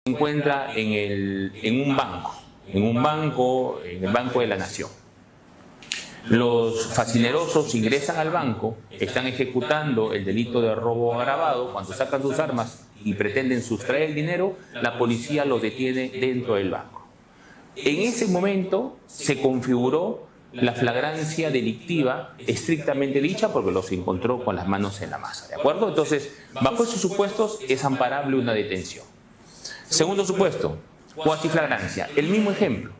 encuentra en un banco, en el Banco de la Nación. Los facinerosos ingresan al banco, están ejecutando el delito de robo agravado. Cuando sacan sus armas y pretenden sustraer el dinero, la policía los detiene dentro del banco. En ese momento se configuró la flagrancia delictiva estrictamente dicha porque los encontró con las manos en la masa, ¿de acuerdo? Entonces, bajo esos supuestos es amparable una detención. Segundo supuesto, cuasiflagrancia. El mismo ejemplo.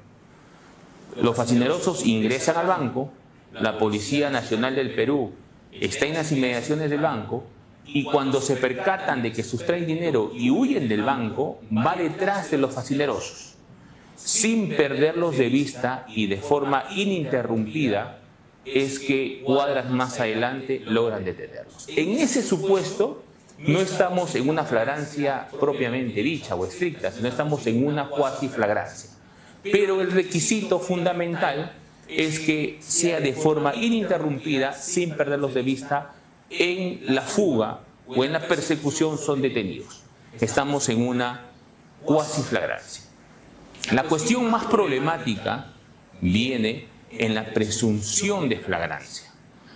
Los facinerosos ingresan al banco, la Policía Nacional del Perú está en las inmediaciones del banco y cuando se percatan de que sustraen dinero y huyen del banco, va detrás de los facinerosos. Sin perderlos de vista y de forma ininterrumpida, es que cuadras más adelante logran detenerlos. En ese supuesto no estamos en una flagrancia propiamente dicha o estricta, sino estamos en una cuasiflagrancia. Pero el requisito fundamental es que sea de forma ininterrumpida, sin perderlos de vista. En la fuga o en la persecución son detenidos. Estamos en una cuasiflagrancia. La cuestión más problemática viene en la presunción de flagrancia,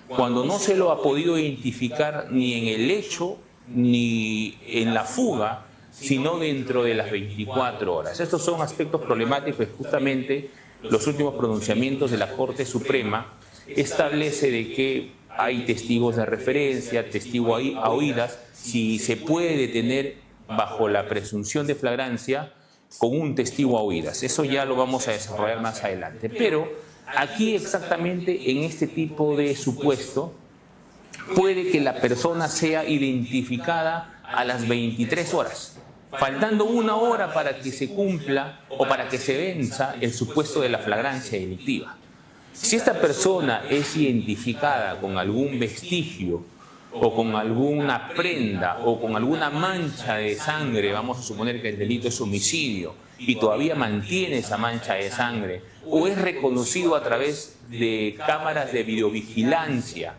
cuando no se lo ha podido identificar ni en el hecho ni en la fuga, sino dentro de las 24 horas. Estos son aspectos problemáticos y justamente los últimos pronunciamientos de la Corte Suprema establece de que hay testigos de referencia, testigos a oídas, si se puede detener bajo la presunción de flagrancia con un testigo a oídas. Eso ya lo vamos a desarrollar más adelante. Pero aquí exactamente en este tipo de supuesto puede que la persona sea identificada a las 23 horas, faltando una hora para que se cumpla o para que se venza el supuesto de la flagrancia delictiva. Si esta persona es identificada con algún vestigio o con alguna prenda o con alguna mancha de sangre, vamos a suponer que el delito es homicidio y todavía mantiene esa mancha de sangre, o es reconocido a través de cámaras de videovigilancia,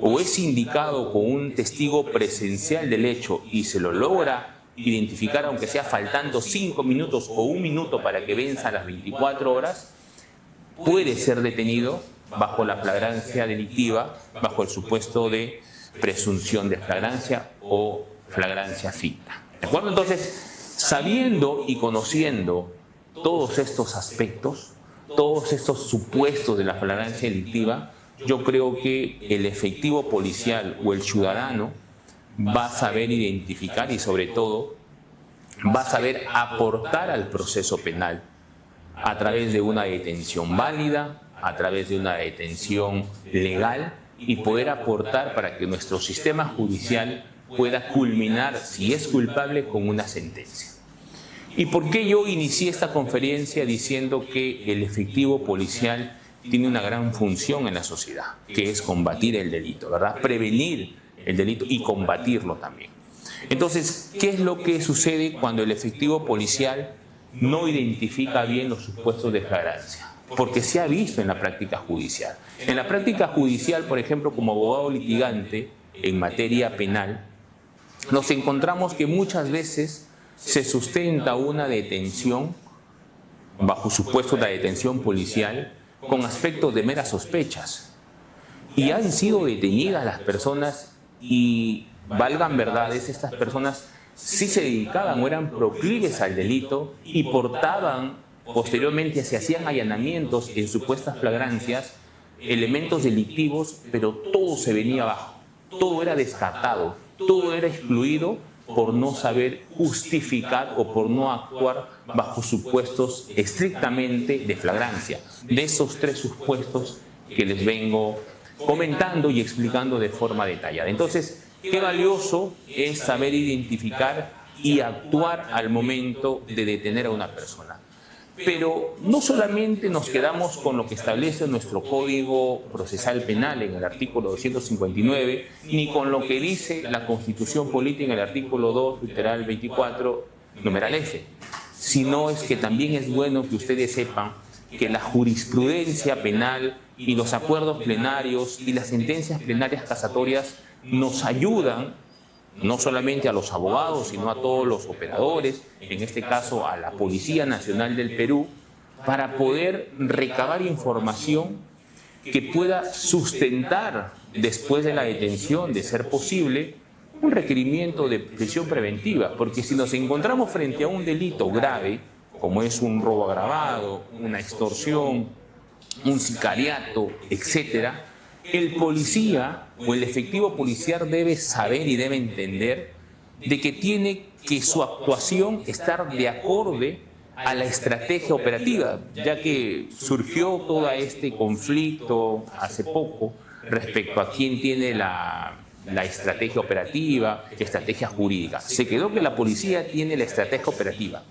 o es indicado con un testigo presencial del hecho y se lo logra identificar, aunque sea faltando 5 minutos o 1 minuto para que venza las 24 horas, puede ser detenido bajo la flagrancia delictiva, bajo el supuesto de presunción de flagrancia o flagrancia ficta. ¿De acuerdo? Entonces, sabiendo y conociendo todos estos aspectos, todos estos supuestos de la flagrancia delictiva, yo creo que el efectivo policial o el ciudadano va a saber identificar y sobre todo va a saber aportar al proceso penal a través de una detención válida, a través de una detención legal y poder aportar para que nuestro sistema judicial pueda culminar, si es culpable, con una sentencia. ¿Y por qué yo inicié esta conferencia diciendo que el efectivo policial tiene una gran función en la sociedad, que es combatir el delito, ¿verdad? Prevenir el delito y combatirlo también. Entonces, ¿qué es lo que sucede cuando el efectivo policial no identifica bien los supuestos de flagrancia? Porque se ha visto en la práctica judicial. En la práctica judicial, por ejemplo, como abogado litigante en materia penal, nos encontramos que muchas veces se sustenta una detención, bajo supuesto de detención policial, con aspectos de meras sospechas. Y han sido detenidas las personas y, valgan verdades, estas personas sí se dedicaban o eran proclives al delito y portaban, posteriormente se hacían allanamientos en supuestas flagrancias, elementos delictivos, pero todo se venía abajo, todo era descartado, todo era excluido por no saber justificar o por no actuar bajo supuestos estrictamente de flagrancia, de esos 3 supuestos que les vengo comentando y explicando de forma detallada. Entonces, qué valioso es saber identificar y actuar al momento de detener a una persona. Pero no solamente nos quedamos con lo que establece nuestro Código Procesal Penal en el artículo 259, ni con lo que dice la Constitución Política en el artículo 2, literal 24, numeral F, sino es que también es bueno que ustedes sepan que la jurisprudencia penal y los acuerdos plenarios y las sentencias plenarias casatorias nos ayudan no solamente a los abogados, sino a todos los operadores, en este caso a la Policía Nacional del Perú, para poder recabar información que pueda sustentar, después de la detención, de ser posible, un requerimiento de prisión preventiva. Porque si nos encontramos frente a un delito grave, como es un robo agravado, una extorsión, un sicariato, etcétera, el policía o el efectivo policial debe saber y debe entender de que tiene que su actuación estar de acorde a la estrategia operativa, ya que surgió todo este conflicto hace poco respecto a quién tiene la estrategia operativa, estrategia jurídica. Se quedó que la policía tiene la estrategia operativa,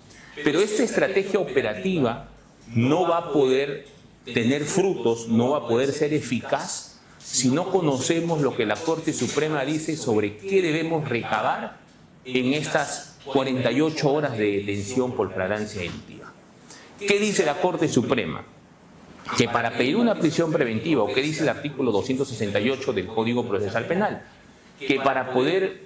pero esta estrategia operativa no va a poder tener frutos, no va a poder ser eficaz si no conocemos lo que la Corte Suprema dice sobre qué debemos recabar en estas 48 horas de detención por flagrancia delictiva. ¿Qué dice la Corte Suprema? Que para pedir una prisión preventiva, o qué dice el artículo 268 del Código Procesal Penal, que para poder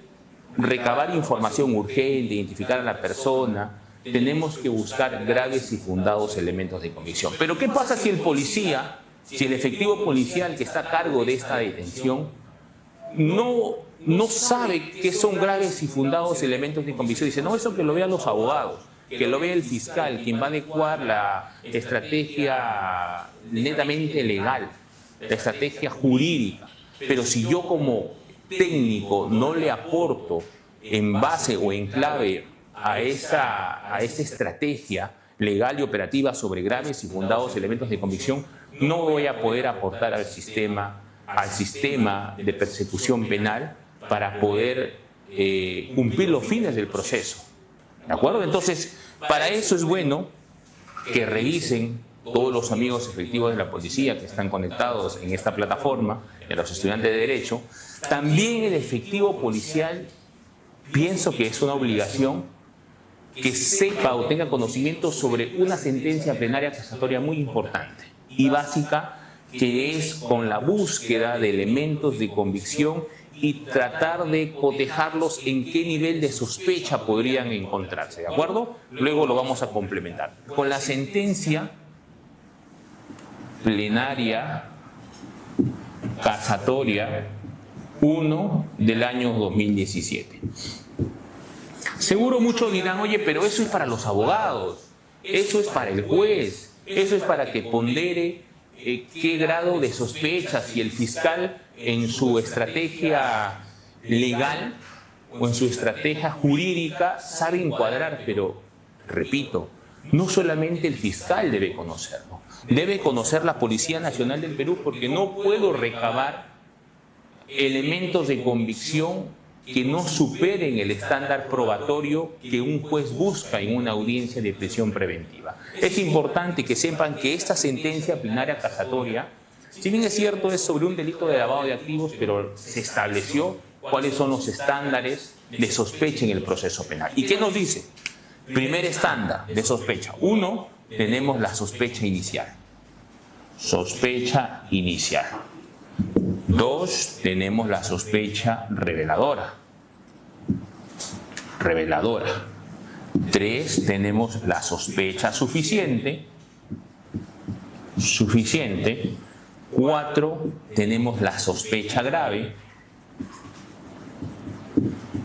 recabar información urgente, identificar a la persona, tenemos que buscar graves y fundados elementos de convicción. Pero ¿qué pasa si el policía, si el efectivo policial que está a cargo de esta detención no sabe qué son graves y fundados elementos de convicción? Dice, no, eso que lo vean los abogados, que lo vea el fiscal, quien va a adecuar la estrategia netamente legal, la estrategia jurídica. Pero si yo como técnico no le aporto en base o en clave a esa estrategia legal y operativa sobre graves y fundados elementos de convicción, no voy a poder aportar al sistema de persecución penal para poder cumplir los fines del proceso. ¿De acuerdo? Entonces, para eso es bueno que revisen todos los amigos efectivos de la policía que están conectados en esta plataforma, en los estudiantes de Derecho. También el efectivo policial, pienso que es una obligación que sepa o tenga conocimiento sobre una sentencia plenaria casatoria muy importante y básica, que es con la búsqueda de elementos de convicción y tratar de cotejarlos en qué nivel de sospecha podrían encontrarse, ¿de acuerdo? Luego lo vamos a complementar. Con la sentencia plenaria casatoria 1 del año 2017. Seguro muchos dirán, oye, pero eso es para los abogados, eso es para el juez, eso es para que pondere qué grado de sospecha, si el fiscal en su estrategia legal o en su estrategia jurídica sabe encuadrar. Pero, repito, no solamente el fiscal debe conocerlo, debe conocer la Policía Nacional del Perú, porque no puedo recabar elementos de convicción que no superen el estándar probatorio que un juez busca en una audiencia de prisión preventiva. Es importante que sepan que esta sentencia plenaria casatoria, si bien es cierto, es sobre un delito de lavado de activos, pero se estableció cuáles son los estándares de sospecha en el proceso penal. ¿Y qué nos dice? Primer estándar de sospecha. 1, tenemos la sospecha inicial. Sospecha inicial. 2, tenemos la sospecha reveladora. 3, tenemos la sospecha suficiente. 4, tenemos la sospecha grave.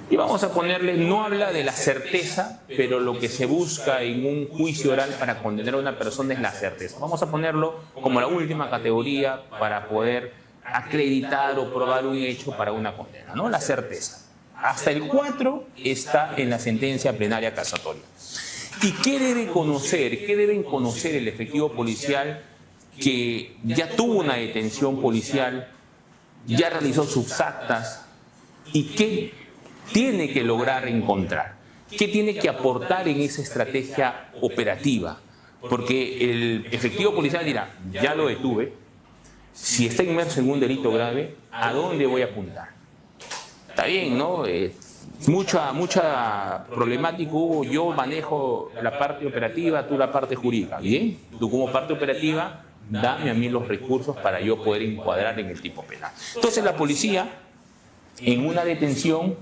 Y vamos a ponerle, no habla de la certeza, pero lo que se busca en un juicio oral para condenar a una persona es la certeza. Vamos a ponerlo como la última categoría para poder acreditar o probar un hecho para una condena, ¿no? La certeza. Hasta el 4 está en la sentencia plenaria casatoria. ¿Y qué debe conocer? ¿Qué deben conocer el efectivo policial que ya tuvo una detención policial, ya realizó sus actas, y qué tiene que lograr encontrar? ¿Qué tiene que aportar en esa estrategia operativa? Porque el efectivo policial dirá, ya lo detuve, si está inmerso en un delito grave, ¿a dónde voy a apuntar? Está bien, ¿no? Mucha problemática hubo. Yo manejo la parte operativa, tú la parte jurídica. Bien, tú como parte operativa, dame a mí los recursos para yo poder encuadrar en el tipo penal. Entonces la policía, en una detención,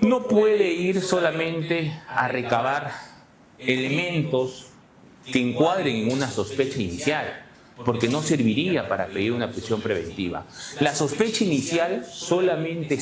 no puede ir solamente a recabar elementos que encuadren en una sospecha inicial, porque no serviría para pedir una prisión preventiva. La sospecha inicial solamente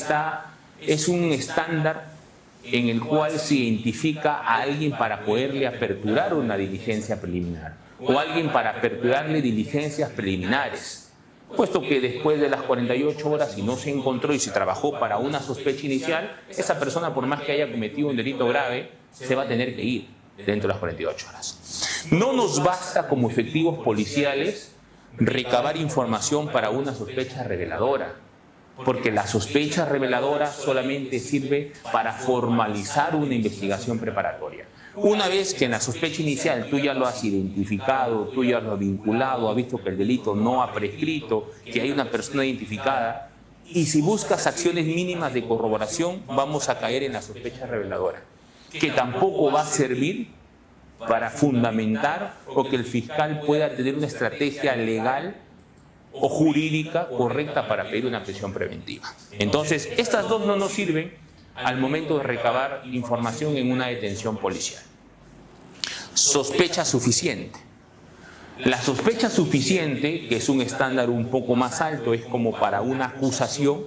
es un estándar en el cual se identifica a alguien para poderle aperturar una diligencia preliminar o alguien para aperturarle diligencias preliminares, puesto que después de las 48 horas, si no se encontró y se trabajó para una sospecha inicial, esa persona, por más que haya cometido un delito grave, se va a tener que ir dentro de las 48 horas. No nos basta como efectivos policiales recabar información para una sospecha reveladora, porque la sospecha reveladora solamente sirve para formalizar una investigación preparatoria. Una vez que en la sospecha inicial tú ya lo has identificado, tú ya lo has vinculado, has visto que el delito no ha prescrito, que hay una persona identificada, y si buscas acciones mínimas de corroboración, vamos a caer en la sospecha reveladora, que tampoco va a servir para fundamentar o que el fiscal pueda tener una estrategia legal o jurídica correcta para pedir una prisión preventiva. Entonces, estas dos no nos sirven al momento de recabar información en una detención policial. Sospecha suficiente. La sospecha suficiente, que es un estándar un poco más alto, es como para una acusación.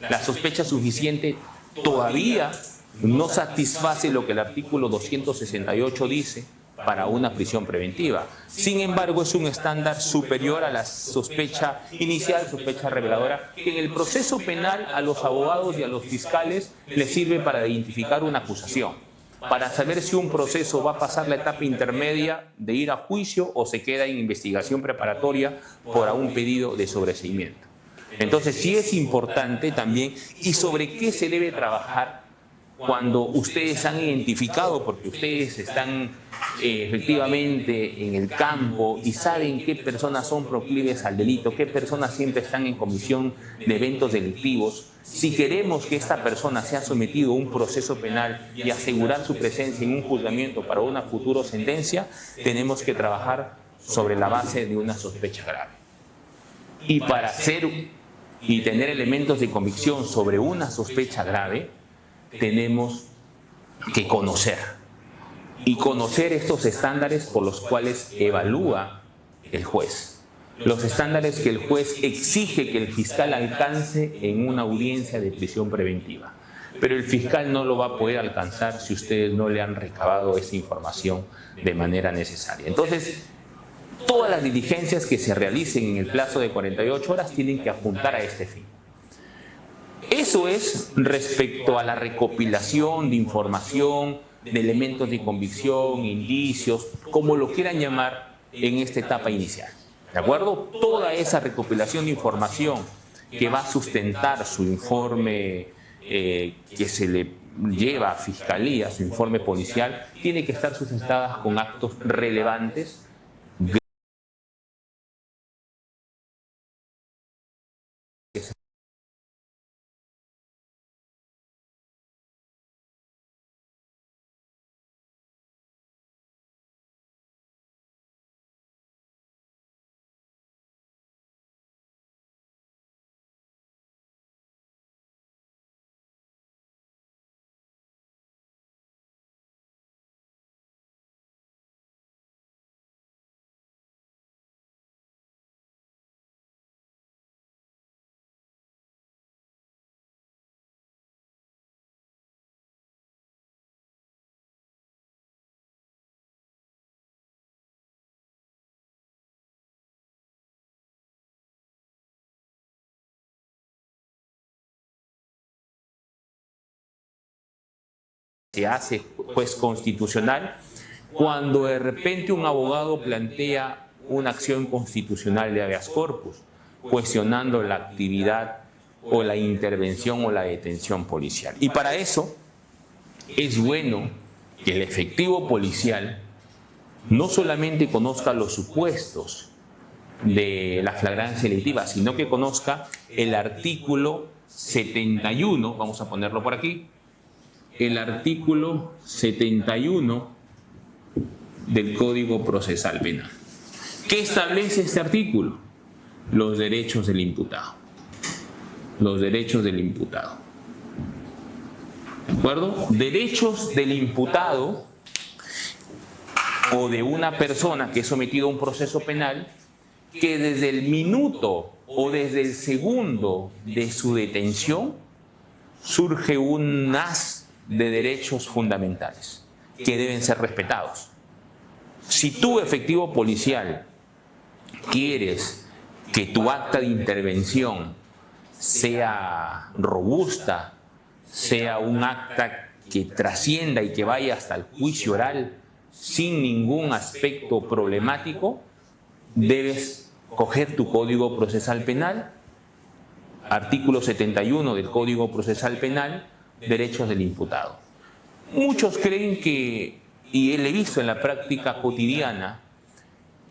La sospecha suficiente todavía no satisface lo que el artículo 268 dice para una prisión preventiva. Sin embargo, es un estándar superior a la sospecha inicial, sospecha reveladora, que en el proceso penal a los abogados y a los fiscales les sirve para identificar una acusación, para saber si un proceso va a pasar la etapa intermedia de ir a juicio o se queda en investigación preparatoria por un pedido de sobreseimiento. Entonces, sí es importante también, y sobre qué se debe trabajar cuando ustedes han identificado, porque ustedes están efectivamente en el campo y saben qué personas son proclives al delito, qué personas siempre están en comisión de eventos delictivos. Si queremos que esta persona sea sometido a un proceso penal y asegurar su presencia en un juzgamiento para una futura sentencia, tenemos que trabajar sobre la base de una sospecha grave. Y para hacer y tener elementos de convicción sobre una sospecha grave, tenemos que conocer estos estándares por los cuales evalúa el juez. Los estándares que el juez exige que el fiscal alcance en una audiencia de prisión preventiva. Pero el fiscal no lo va a poder alcanzar si ustedes no le han recabado esa información de manera necesaria. Entonces, todas las diligencias que se realicen en el plazo de 48 horas tienen que apuntar a este fin. Eso es respecto a la recopilación de información, de elementos de convicción, indicios, como lo quieran llamar en esta etapa inicial. ¿De acuerdo? Toda esa recopilación de información que va a sustentar su informe que se le lleva a Fiscalía, su informe policial, tiene que estar sustentada con actos relevantes, se hace juez constitucional cuando de repente un abogado plantea una acción constitucional de habeas corpus, cuestionando la actividad o la intervención o la detención policial. Y para eso es bueno que el efectivo policial no solamente conozca los supuestos de la flagrancia delictiva, sino que conozca el artículo 71, vamos a ponerlo por aquí, el artículo 71 del Código Procesal Penal. ¿Qué establece este artículo? Los derechos del imputado. Los derechos del imputado. ¿De acuerdo? Derechos del imputado o de una persona que es sometido a un proceso penal que desde el minuto o desde el segundo de su detención surge un haz de derechos fundamentales que deben ser respetados. Si tú, efectivo policial, quieres que tu acta de intervención sea robusta, sea un acta que trascienda y que vaya hasta el juicio oral sin ningún aspecto problemático, debes coger tu Código Procesal Penal, artículo 71 del Código Procesal Penal, derechos del imputado. Muchos creen que, y lo he visto en la práctica cotidiana,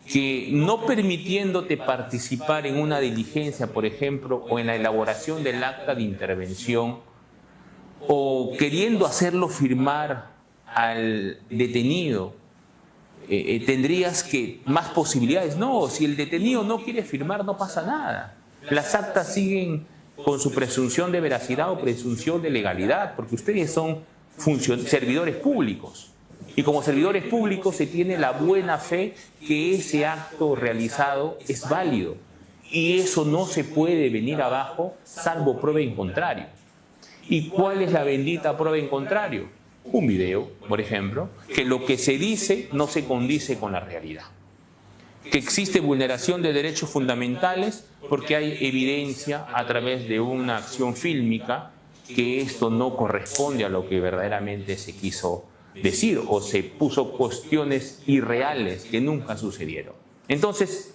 que no permitiéndote participar en una diligencia, por ejemplo, o en la elaboración del acta de intervención, o queriendo hacerlo firmar al detenido, tendrías más posibilidades. No, si el detenido no quiere firmar, no pasa nada. Las actas siguen con su presunción de veracidad o presunción de legalidad, porque ustedes son servidores públicos. Y como servidores públicos se tiene la buena fe que ese acto realizado es válido. Y eso no se puede venir abajo salvo prueba en contrario. ¿Y cuál es la bendita prueba en contrario? Un video, por ejemplo, que lo que se dice no se condice con la realidad. Que existe vulneración de derechos fundamentales porque hay evidencia a través de una acción fílmica que esto no corresponde a lo que verdaderamente se quiso decir o se puso cuestiones irreales que nunca sucedieron. Entonces,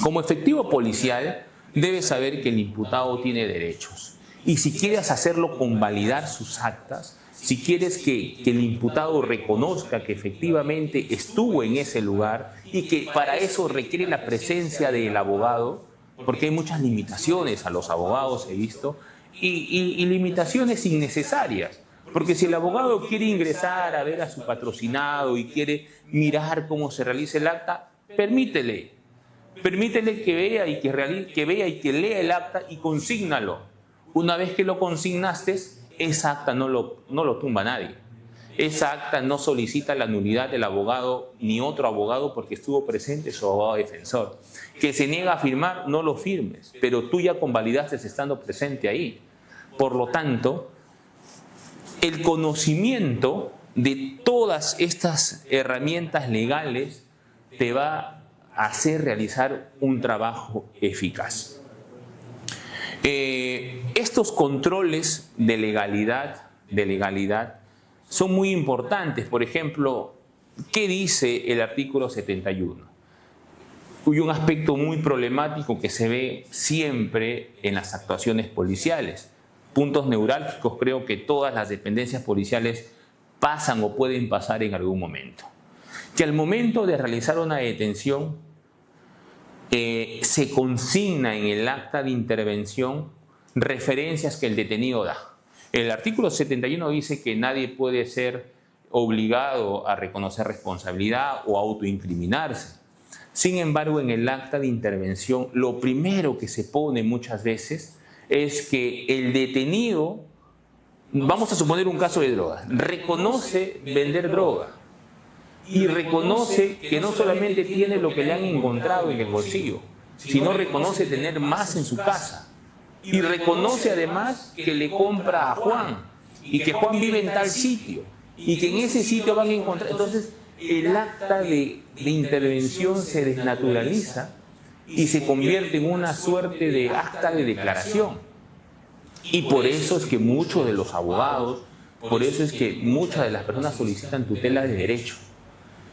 como efectivo policial, debes saber que el imputado tiene derechos. Y si quieres hacerlo con validar sus actas, si quieres que el imputado reconozca que efectivamente estuvo en ese lugar y que para eso requiere la presencia del abogado, porque hay muchas limitaciones a los abogados, he visto, y limitaciones innecesarias. Porque si el abogado quiere ingresar a ver a su patrocinado y quiere mirar cómo se realiza el acta, permítele que vea y que lea el acta y consígnalo. Una vez que lo consignaste, esa acta no lo tumba nadie. Esa acta no solicita la nulidad del abogado ni otro abogado porque estuvo presente su abogado defensor. Que se niega a firmar, no lo firmes, pero tú ya convalidaste estando presente ahí. Por lo tanto, el conocimiento de todas estas herramientas legales te va a hacer realizar un trabajo eficaz. Estos controles de legalidad son muy importantes. Por ejemplo, ¿qué dice el artículo 71? Hay un aspecto muy problemático que se ve siempre en las actuaciones policiales. Puntos neurálgicos creo que todas las dependencias policiales pasan o pueden pasar en algún momento. Que al momento de realizar una detención se consigna en el acta de intervención referencias que el detenido da. El artículo 71 dice que nadie puede ser obligado a reconocer responsabilidad o autoincriminarse. Sin embargo, en el acta de intervención, lo primero que se pone muchas veces es que el detenido, vamos a suponer un caso de droga, reconoce vender droga y reconoce que no solamente tiene lo que le han encontrado en el bolsillo, sino reconoce tener más en su casa. Y reconoce además que le compra a Juan y que Juan vive en tal sitio y que en ese sitio van a encontrar. Entonces, el acta de intervención se desnaturaliza y se convierte en una suerte de acta de declaración. Y por eso es que muchos de los abogados, por eso es que muchas de las personas solicitan tutela de derecho.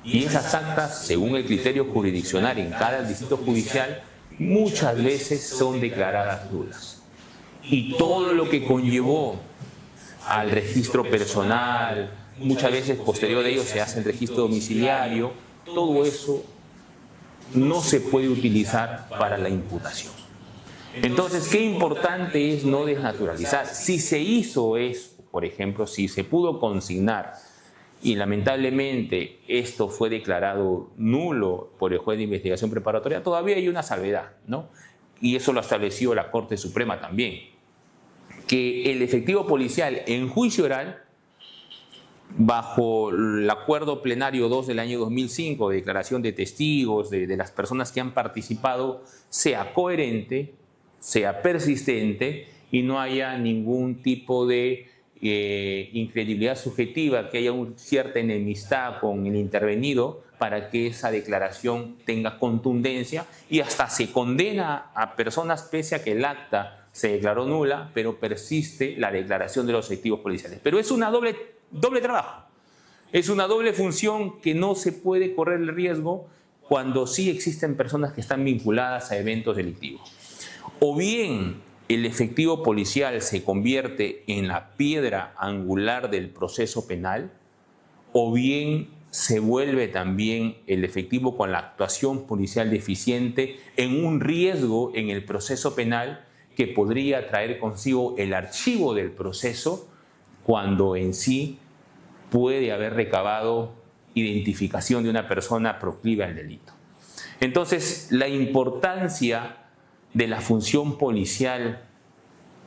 Y esas actas, según el criterio jurisdiccional en cada distrito judicial, muchas veces son declaradas nulas. Y todo lo que conllevó al registro personal, muchas veces posterior a ello se hace el registro domiciliario, todo eso no se puede utilizar para la imputación. Entonces, qué importante es no desnaturalizar. Si se hizo eso, por ejemplo, si se pudo consignar y lamentablemente esto fue declarado nulo por el juez de investigación preparatoria, todavía hay una salvedad, ¿no? Y eso lo estableció la Corte Suprema también, que el efectivo policial en juicio oral bajo el acuerdo plenario 2 del año 2005, de declaración de testigos, de las personas que han participado, sea coherente, sea persistente y no haya ningún tipo de incredibilidad subjetiva, que haya una cierta enemistad con el intervenido para que esa declaración tenga contundencia y hasta se condena a personas pese a que el acta se declaró nula, pero persiste la declaración de los efectivos policiales. Pero es una doble trabajo, es una doble función que no se puede correr el riesgo cuando sí existen personas que están vinculadas a eventos delictivos. O bien el efectivo policial se convierte en la piedra angular del proceso penal, o bien se vuelve también el efectivo con la actuación policial deficiente en un riesgo en el proceso penal que podría traer consigo el archivo del proceso cuando en sí puede haber recabado identificación de una persona proclive al delito. Entonces, la importancia de la función policial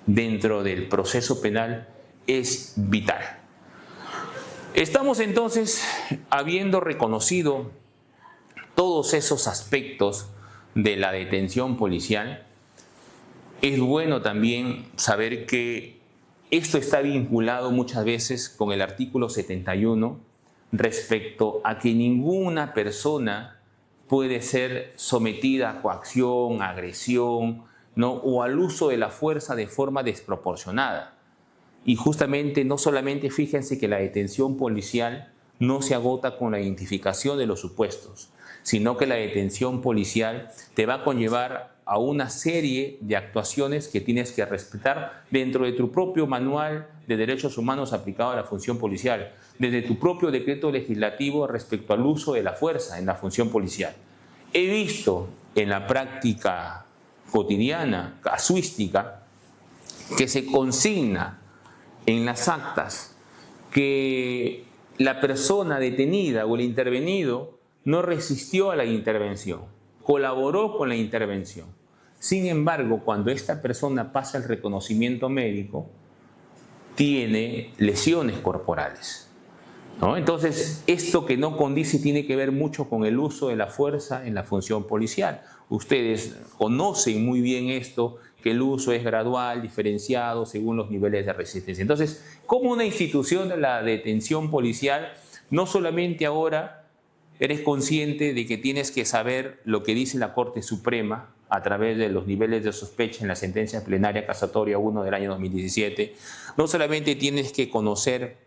dentro del proceso penal es vital. Estamos entonces habiendo reconocido todos esos aspectos de la detención policial. Es bueno también saber que esto está vinculado muchas veces con el artículo 71 respecto a que ninguna persona puede ser sometida a coacción, agresión, ¿no? O al uso de la fuerza de forma desproporcionada. Y justamente, no solamente, fíjense que la detención policial no se agota con la identificación de los supuestos, sino que la detención policial te va a conllevar a una serie de actuaciones que tienes que respetar dentro de tu propio manual de derechos humanos aplicado a la función policial, desde tu propio decreto legislativo respecto al uso de la fuerza en la función policial. He visto en la práctica cotidiana, casuística, que se consigna en las actas que la persona detenida o el intervenido no resistió a la intervención, colaboró con la intervención. Sin embargo, cuando esta persona pasa el reconocimiento médico, tiene lesiones corporales, ¿no? Entonces, esto que no condice tiene que ver mucho con el uso de la fuerza en la función policial. Ustedes conocen muy bien esto, que el uso es gradual, diferenciado según los niveles de resistencia. Entonces, como una institución de la detención policial, no solamente ahora eres consciente de que tienes que saber lo que dice la Corte Suprema a través de los niveles de sospecha en la sentencia plenaria casatoria 1 del año 2017, no solamente tienes que conocer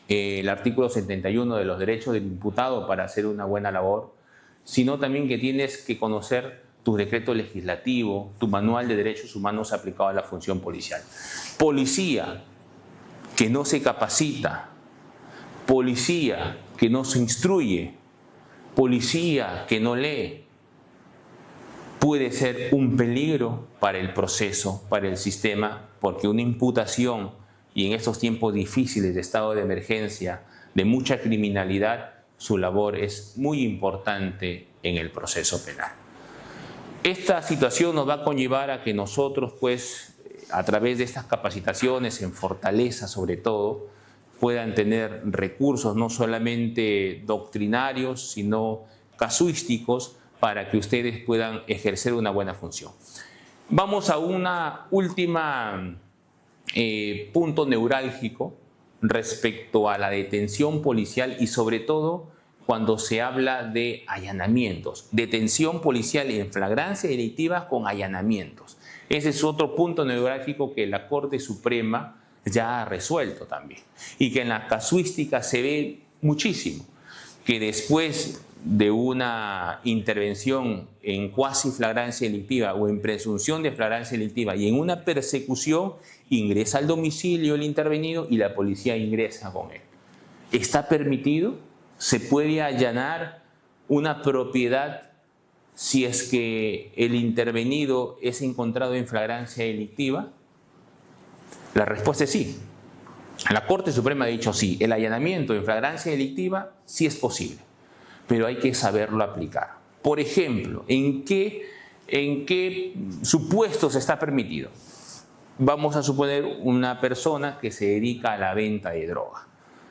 el artículo 71 de los derechos del imputado para hacer una buena labor, sino también que tienes que conocer tu decreto legislativo, tu manual de derechos humanos aplicado a la función policial. Policía que no se capacita, policía que no se instruye, policía que no lee, puede ser un peligro para el proceso, para el sistema, porque una imputación, y en estos tiempos difíciles de estado de emergencia, de mucha criminalidad, su labor es muy importante en el proceso penal. Esta situación nos va a conllevar a que nosotros, pues, a través de estas capacitaciones, en fortaleza sobre todo, puedan tener recursos no solamente doctrinarios, sino casuísticos, para que ustedes puedan ejercer una buena función. Vamos a una última punto neurálgico respecto a la detención policial y sobre todo cuando se habla de allanamientos. Detención policial en flagrancia delictiva con allanamientos. Ese es otro punto neurálgico que la Corte Suprema ya ha resuelto también y que en la casuística se ve muchísimo, que después de una intervención en cuasi flagrancia delictiva o en presunción de flagrancia delictiva y en una persecución, ingresa al domicilio el intervenido y la policía ingresa con él. ¿Está permitido? ¿Se puede allanar una propiedad si es que el intervenido es encontrado en flagrancia delictiva? La respuesta es sí. La Corte Suprema ha dicho sí, el allanamiento en flagrancia delictiva sí es posible, pero hay que saberlo aplicar. Por ejemplo, ¿en qué supuestos está permitido? Vamos a suponer una persona que se dedica a la venta de droga.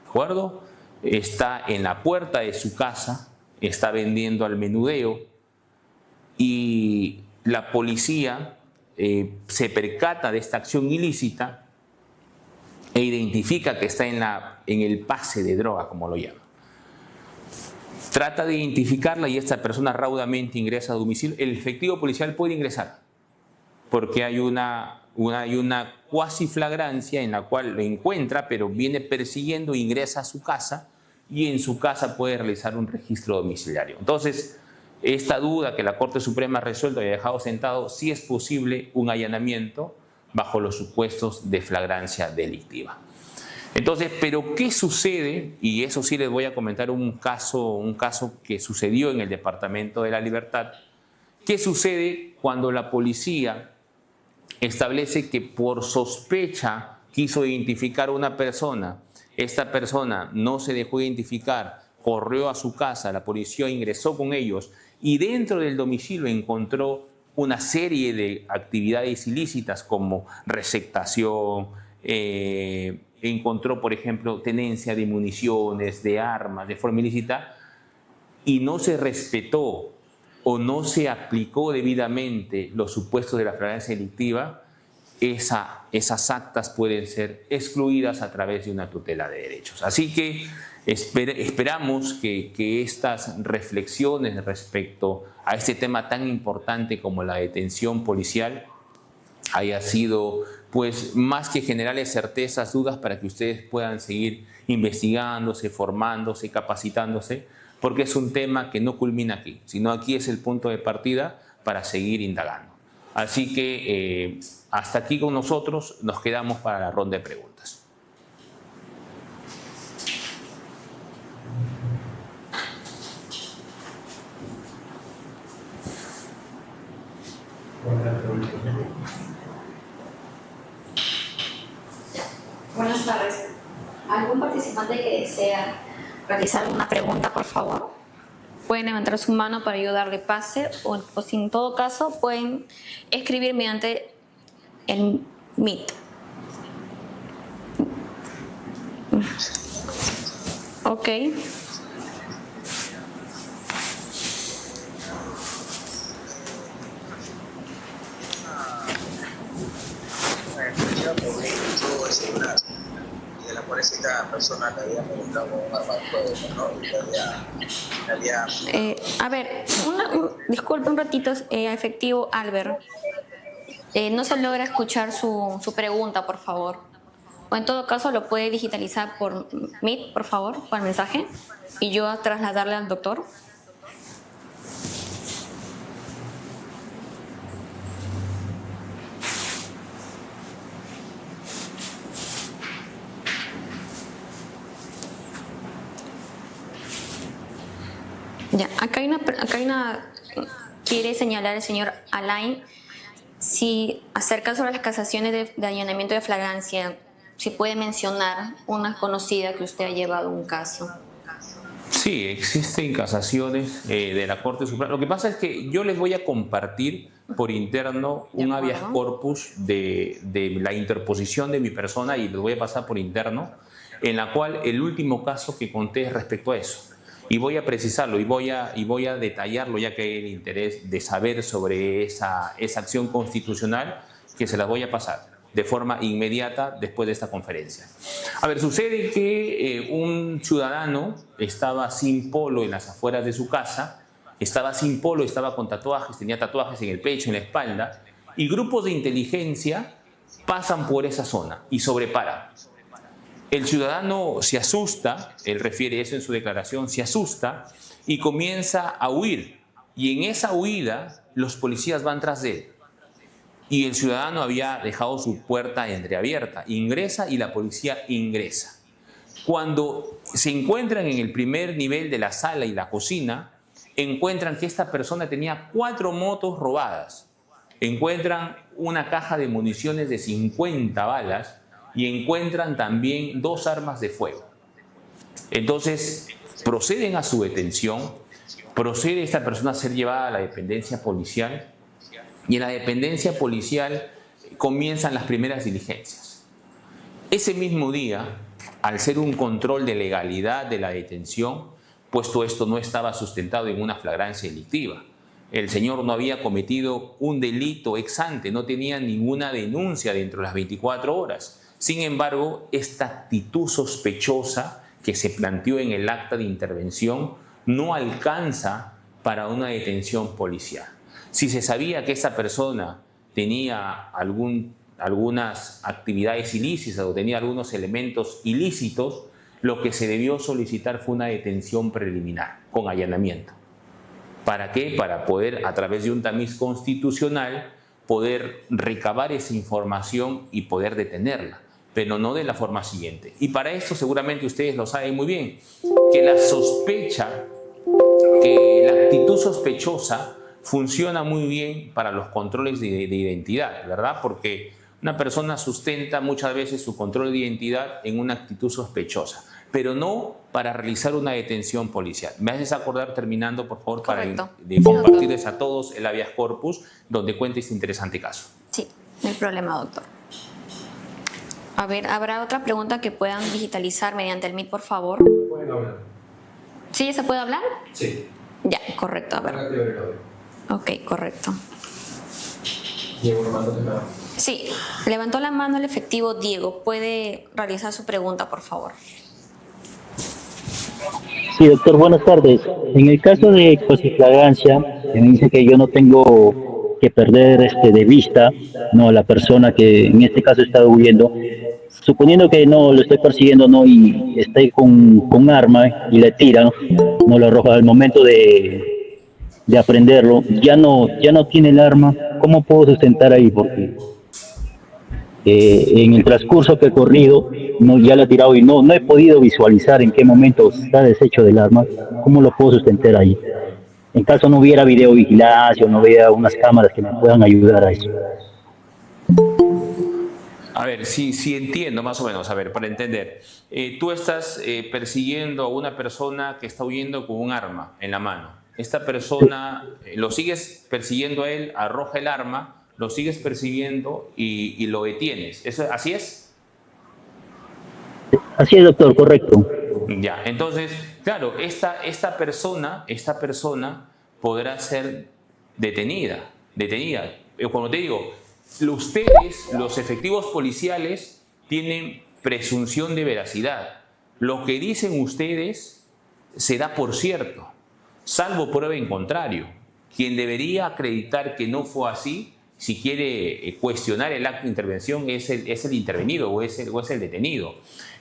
¿de acuerdo? Está en la puerta de su casa, está vendiendo al menudeo y la policía se percata de esta acción ilícita e identifica que está en el pase de droga, como lo llaman. Trata de identificarla y esta persona raudamente ingresa a domicilio. El efectivo policial puede ingresar porque hay una cuasi flagrancia en la cual lo encuentra, pero viene persiguiendo, ingresa a su casa y en su casa puede realizar un registro domiciliario. Entonces, esta duda que la Corte Suprema ha resuelto y ha dejado sentado, sí es posible un allanamiento bajo los supuestos de flagrancia delictiva. Entonces, ¿pero qué sucede? Y eso sí les voy a comentar un caso que sucedió en el Departamento de la Libertad. ¿Qué sucede cuando la policía establece que por sospecha quiso identificar a una persona? Esta persona no se dejó identificar, corrió a su casa, la policía ingresó con ellos y dentro del domicilio encontró una serie de actividades ilícitas como receptación, encontró, por ejemplo, tenencia de municiones, de armas, de forma ilícita, y no se respetó o no se aplicó debidamente los supuestos de la flagrancia delictiva, esas actas pueden ser excluidas a través de una tutela de derechos. Así que esperamos que estas reflexiones respecto a este tema tan importante como la detención policial haya sido, pues, más que generarles certezas, dudas para que ustedes puedan seguir investigándose, formándose, capacitándose, porque es un tema que no culmina aquí, sino aquí es el punto de partida para seguir indagando. Así que hasta aquí con nosotros, nos quedamos para la ronda de preguntas. Buenas tardes. ¿Algún participante que desea realizar una pregunta, por favor? Pueden levantar su mano para yo darle pase o si en todo caso pueden escribir mediante el Meet. Ok. De la cual esta persona le había preguntado un arma de fuego, ¿no? Y le había A ver, disculpe un ratito, efectivo Albert. No se logra escuchar su pregunta, por favor. O en todo caso lo puede digitalizar por Meet, por favor, por el mensaje, y yo a trasladarle al doctor. Ya, acá hay una quiere señalar el señor Alain si acerca sobre las casaciones de allanamiento de flagrancia, si puede mencionar una conocida que usted ha llevado un caso. Sí, existen casaciones de la Corte Suprema. Lo que pasa es que yo les voy a compartir por interno un habeas corpus de la interposición de mi persona y les voy a pasar por interno, en la cual el último caso que conté es respecto a eso. Y voy a precisarlo y voy a detallarlo, ya que hay el interés de saber sobre esa acción constitucional, que se las voy a pasar de forma inmediata después de esta conferencia. A ver, sucede que un ciudadano estaba sin polo en las afueras de su casa, estaba sin polo, estaba con tatuajes, tenía tatuajes en el pecho, en la espalda, y grupos de inteligencia pasan por esa zona y sobreparan. El ciudadano se asusta, él refiere eso en su declaración, se asusta y comienza a huir. Y en esa huida los policías van tras de él. Y el ciudadano había dejado su puerta entreabierta. Ingresa y la policía ingresa. Cuando se encuentran en el primer nivel de la sala y la cocina, encuentran que esta persona tenía 4 motos robadas. Encuentran una caja de municiones de 50 balas y encuentran también 2 armas de fuego. Entonces, proceden a su detención, procede esta persona a ser llevada a la dependencia policial y en la dependencia policial comienzan las primeras diligencias. Ese mismo día, al ser un control de legalidad de la detención, puesto esto no estaba sustentado en una flagrancia delictiva. El señor no había cometido un delito ex ante, no tenía ninguna denuncia dentro de las 24 horas. Sin embargo, esta actitud sospechosa que se planteó en el acta de intervención no alcanza para una detención policial. Si se sabía que esa persona tenía algunas actividades ilícitas o tenía algunos elementos ilícitos, lo que se debió solicitar fue una detención preliminar con allanamiento. ¿Para qué? Para poder, a través de un tamiz constitucional, poder recabar esa información y poder detenerla, pero no de la forma siguiente. Y para esto seguramente ustedes lo saben muy bien, que la sospecha, que la actitud sospechosa funciona muy bien para los controles de identidad, ¿verdad? Porque una persona sustenta muchas veces su control de identidad en una actitud sospechosa, pero no para realizar una detención policial. Me haces acordar, terminando, por favor, Correcto. para de compartirles a todos el habeas corpus, donde cuenta este interesante caso. Sí, no hay problema, doctor. A ver, ¿habrá otra pregunta que puedan digitalizar mediante el Meet, por favor? Pueden hablar. ¿Sí, ya se puede hablar? Sí. Ya, correcto, a ver. Ok, correcto. Diego, levántate la mano. Sí, levantó la mano el efectivo Diego. ¿Puede realizar su pregunta, por favor? Sí, doctor, buenas tardes. En el caso de flagrancia, me dice que yo no tengo que perder de vista, no, la persona que en este caso está huyendo. Suponiendo que no lo estoy persiguiendo, no, y esté con arma y le tiran, no lo arroja al momento de aprenderlo, ya no tiene el arma. ¿Cómo puedo sustentar ahí? Porque en el transcurso que he corrido, no, ya lo he tirado y no he podido visualizar en qué momento está deshecho del arma. ¿Cómo lo puedo sustentar ahí? En caso no hubiera videovigilancia o no hubiera unas cámaras que me puedan ayudar a eso. A ver, sí entiendo más o menos. A ver, para entender, tú estás persiguiendo a una persona que está huyendo con un arma en la mano. Esta persona, lo sigues persiguiendo a él, arroja el arma, lo sigues persiguiendo y lo detienes. ¿Así es? Así es, doctor, correcto. Ya, entonces, claro, esta persona podrá ser detenida. Como te digo, ustedes, los efectivos policiales, tienen presunción de veracidad. Lo que dicen ustedes se da por cierto, salvo prueba en contrario. Quien debería acreditar que no fue así, si quiere cuestionar el acto de intervención, es el intervenido o es el detenido.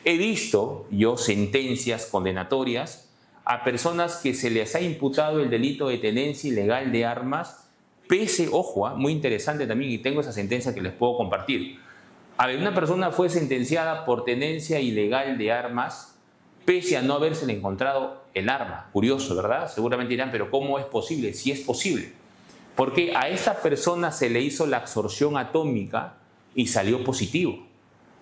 He visto yo sentencias condenatorias a personas que se les ha imputado el delito de tenencia ilegal de armas, pese, ojo, muy interesante también, y tengo esa sentencia que les puedo compartir. A ver, una persona fue sentenciada por tenencia ilegal de armas, pese a no habérsele encontrado el arma. Curioso, ¿verdad? Seguramente dirán, pero ¿cómo es posible? Sí es posible. Porque a esta persona se le hizo la absorción atómica y salió positivo.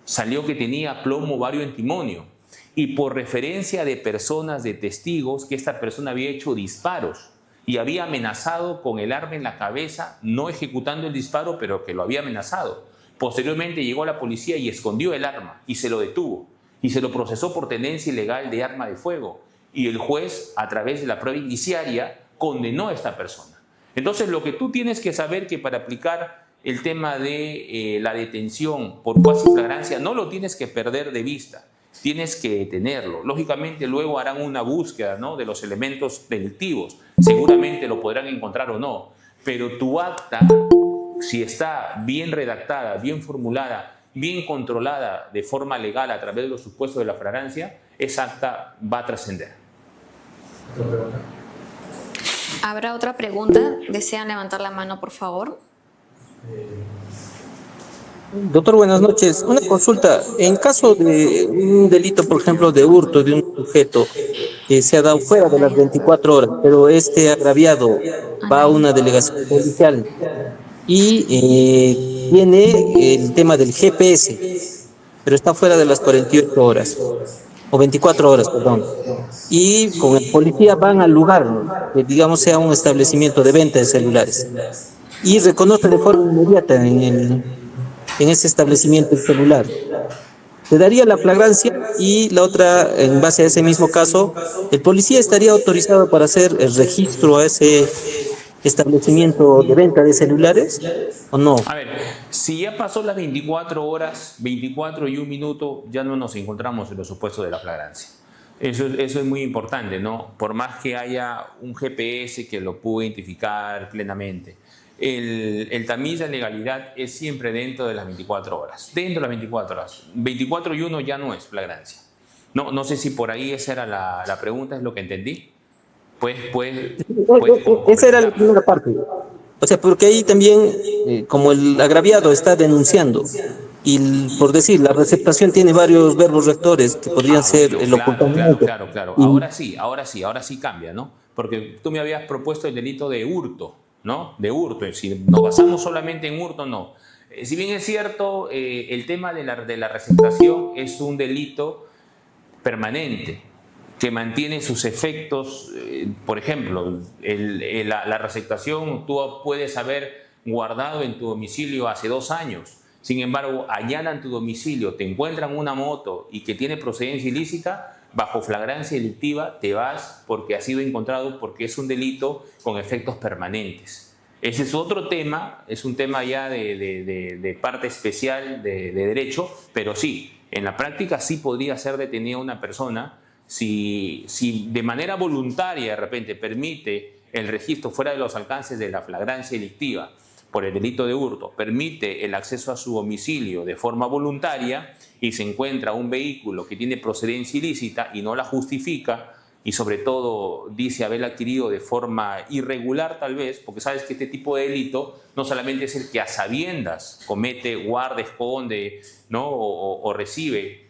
Salió que tenía plomo vario antimonio. Y por referencia de personas, de testigos, que esta persona había hecho disparos y había amenazado con el arma en la cabeza, no ejecutando el disparo, pero que lo había amenazado. Posteriormente llegó la policía y escondió el arma y se lo detuvo. Y se lo procesó por tenencia ilegal de arma de fuego. Y el juez, a través de la prueba indiciaria, condenó a esta persona. Entonces, lo que tú tienes que saber que para aplicar el tema de la detención por cuasi flagrancia, no lo tienes que perder de vista, tienes que detenerlo. Lógicamente, luego harán una búsqueda, ¿no?, de los elementos delictivos. Seguramente lo podrán encontrar o no, pero tu acta, si está bien redactada, bien formulada, bien controlada de forma legal a través de los supuestos de la flagrancia, esa acta va a trascender. ¿Habrá otra pregunta? ¿Desean levantar la mano, por favor? Doctor, buenas noches. Una consulta. En caso de un delito, por ejemplo, de hurto de un sujeto que se ha dado fuera de las 24 horas, pero este agraviado va a una delegación policial y tiene el tema del GPS, pero está fuera de las 48 horas, o 24 horas, perdón. Y con el policía van al lugar, que digamos sea un establecimiento de venta de celulares, y reconoce de forma inmediata en ese establecimiento el celular. Se daría la flagrancia y la otra, en base a ese mismo caso, el policía estaría autorizado para hacer el registro a ese establecimiento de venta de celulares o no. A ver, si ya pasó las 24 horas, 24 y un minuto, ya no nos encontramos en los supuestos de la flagrancia. Eso es muy importante, ¿no? Por más que haya un GPS que lo pudo identificar plenamente, el tamiz de legalidad es siempre dentro de las 24 horas. Dentro de las 24 horas. 24 y 1 ya no es flagrancia. No sé si por ahí esa era la pregunta, es lo que entendí. Esa era la primera parte. O sea, porque ahí también, como el agraviado está denunciando, y por decir, la receptación tiene varios verbos rectores que podrían ser el ocultamiento. Claro. Y- Ahora sí cambia, ¿no? Porque tú me habías propuesto el delito de hurto, ¿no? De hurto. Si nos basamos solamente en hurto, no. Si bien es cierto, el tema de la receptación es un delito permanente que mantiene sus efectos. Por ejemplo, la receptación tú puedes haber guardado en tu domicilio hace 2 años. Sin embargo, allanan tu domicilio, te encuentran una moto y que tiene procedencia ilícita, bajo flagrancia delictiva te vas porque ha sido encontrado, porque es un delito con efectos permanentes. Ese es otro tema, es un tema ya de parte especial de derecho, pero sí, en la práctica sí podría ser detenida una persona si de manera voluntaria de repente permite el registro fuera de los alcances de la flagrancia delictiva por el delito de hurto, permite el acceso a su domicilio de forma voluntaria y se encuentra un vehículo que tiene procedencia ilícita y no la justifica, y sobre todo dice haberla adquirido de forma irregular tal vez, porque sabes que este tipo de delito no solamente es el que a sabiendas comete, guarda, esconde, ¿no? o recibe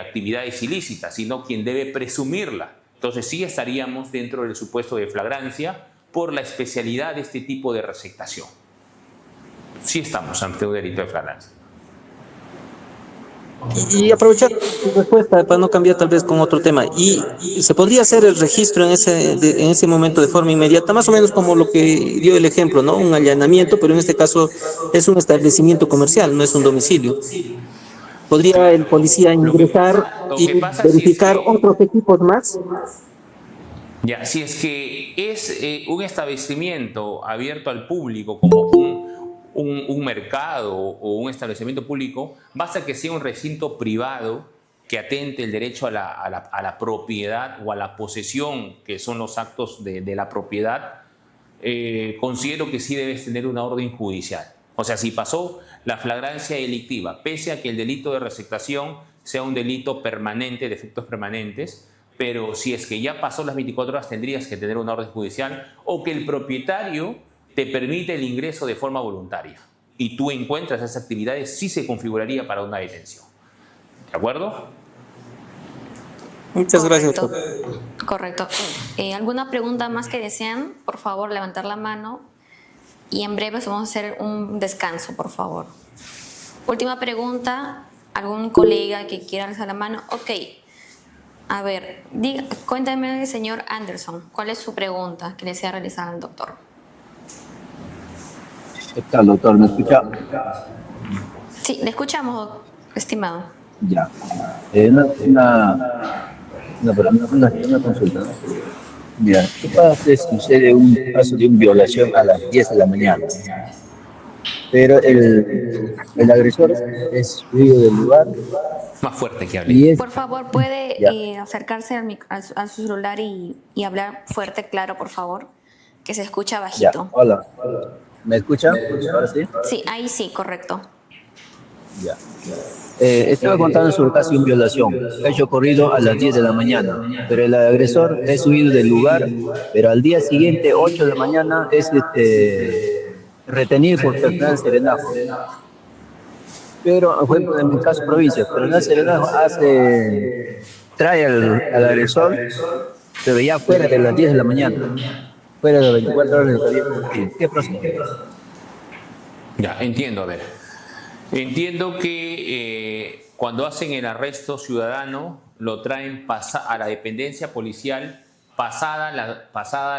actividades ilícitas, sino quien debe presumirla. Entonces sí estaríamos dentro del supuesto de flagrancia por la especialidad de este tipo de receptación. Sí estamos ante un delito de flagrancia. Y aprovechar tu respuesta para no cambiar tal vez con otro tema. Y se podría hacer el registro en ese momento de forma inmediata, más o menos como lo que dio el ejemplo, ¿no? Un allanamiento, pero en este caso es un establecimiento comercial, no es un domicilio. ¿Podría el policía ingresar lo y que pasa si es verificar que- otros equipos más? Ya, si es que es un establecimiento abierto al público como un mercado o un establecimiento público, basta que sea un recinto privado que atente el derecho a la propiedad o a la posesión, que son los actos de la propiedad. Considero que sí debes tener una orden judicial. O sea, si pasó la flagrancia delictiva, pese a que el delito de receptación sea un delito permanente, de efectos permanentes, pero si es que ya pasó las 24 horas tendrías que tener una orden judicial o que el propietario te permite el ingreso de forma voluntaria y tú encuentras esas actividades, sí se configuraría para una detención. ¿De acuerdo? Muchas gracias. Correcto. ¿Alguna pregunta más que desean? Por favor, levantar la mano. Y en breve vamos a hacer un descanso, por favor. Última pregunta. ¿Algún colega que quiera alzar la mano? Ok. A ver, cuéntame, señor Anderson, ¿cuál es su pregunta que desea realizar al doctor? ¿Qué tal, doctor? ¿Me escucha? Sí, le escuchamos, estimado. Ya. Una consulta, ¿no? Mira, ¿qué pasa si sucede un caso de una violación a las 10 de la mañana? Pero el agresor es huido del lugar Más fuerte que hable. y es... Por favor, ¿puede Ya. acercarse a su celular y hablar fuerte, claro, por favor? Que se escucha Ya, bajito. hola. ¿Me escuchan? ¿Ahora sí? Sí, ahí sí, correcto. Ya. Estaba contando sobre caso de una violación que ha hecho ocurrido a las 10 de la mañana, pero el agresor es huido del lugar, pero al día siguiente, 8 de la mañana, es retenido por personal serenajo. Pero fue en mi caso provincia, pero el serenajo trae al agresor, pero ya fuera de las 10 de la mañana, fuera de las 24 horas del día. ¿Qué procede? Ya, entiendo, a ver. Entiendo que cuando hacen el arresto ciudadano, lo traen a la dependencia policial pasada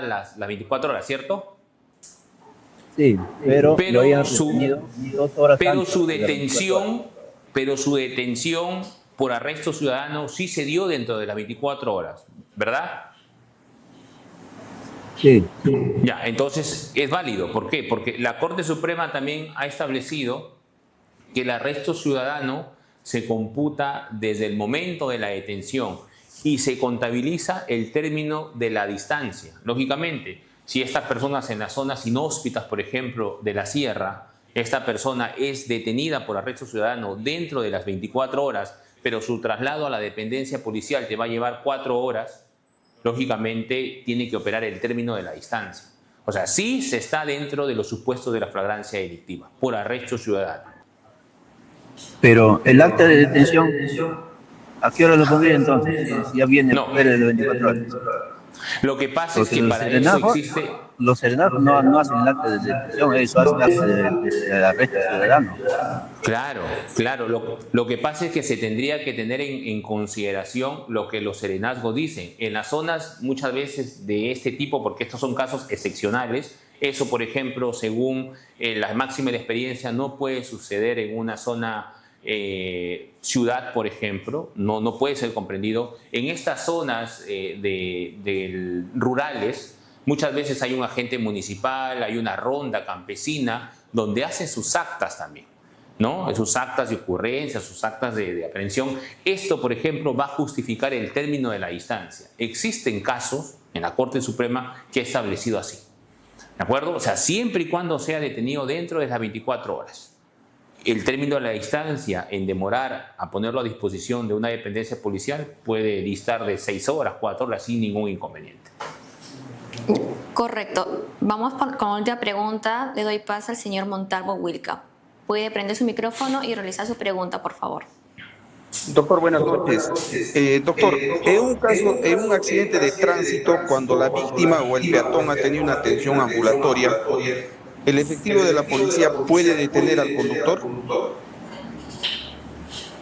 las 24 horas, ¿cierto? Sí, pero lo habían su, retenido 2 horas pero antes su de las 24 horas. detención por arresto ciudadano sí se dio dentro de las 24 horas, ¿verdad? Sí. Ya, entonces es válido. ¿Por qué? Porque la Corte Suprema también ha establecido que el arresto ciudadano se computa desde el momento de la detención y se contabiliza el término de la distancia. Lógicamente, si estas personas en las zonas inhóspitas, por ejemplo, de la sierra, esta persona es detenida por arresto ciudadano dentro de las 24 horas, pero su traslado a la dependencia policial te va a llevar 4 horas, lógicamente tiene que operar el término de la distancia. O sea, sí se está dentro de los supuestos de la flagrancia delictiva, por arresto ciudadano. Pero el acta de detención, ¿a qué hora lo pondría entonces? Si ya viene No. fuera de las 24 horas. Lo que pasa Porque es que para eso existe... los serenazgos no hacen el acta de detención, eso hacen el acta de arresto ciudadano. Claro, claro. Lo que pasa es que se tendría que tener en consideración lo que los serenazgos dicen. En las zonas muchas veces de este tipo, porque estos son casos excepcionales, eso, por ejemplo, según la máxima de la experiencia, no puede suceder en una zona ciudad, por ejemplo, no puede ser comprendido. En estas zonas rurales, muchas veces hay un agente municipal, hay una ronda campesina, donde hacen sus actas también, ¿no? Sus actas de ocurrencia, sus actas de aprehensión. Esto, por ejemplo, va a justificar el término de la distancia. Existen casos en la Corte Suprema que ha establecido así, ¿de acuerdo? O sea, siempre y cuando sea detenido dentro de las 24 horas. El término de la distancia en demorar a ponerlo a disposición de una dependencia policial puede distar de 6 horas, 4 horas sin ningún inconveniente. Correcto. Vamos con otra pregunta. Le doy paso al señor Montalvo Wilca. Puede prender su micrófono y realizar su pregunta, por favor. Doctor, buenas noches. Doctor, en un accidente de tránsito, cuando la víctima o el peatón ha tenido una atención ambulatoria, ¿el efectivo de la policía puede detener al conductor?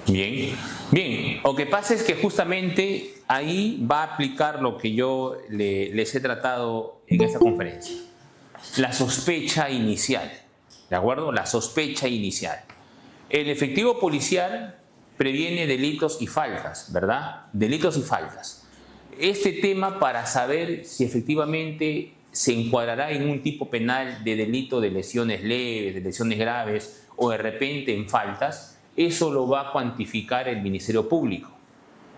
Bien. Lo que pasa es que justamente ahí va a aplicar lo que yo les he tratado en esta conferencia. La sospecha inicial, ¿de acuerdo? La sospecha inicial. El efectivo policial previene delitos y faltas, ¿verdad? Delitos y faltas. Este tema, para saber si efectivamente se encuadrará en un tipo penal de delito de lesiones leves, de lesiones graves o de repente en faltas, eso lo va a cuantificar el Ministerio Público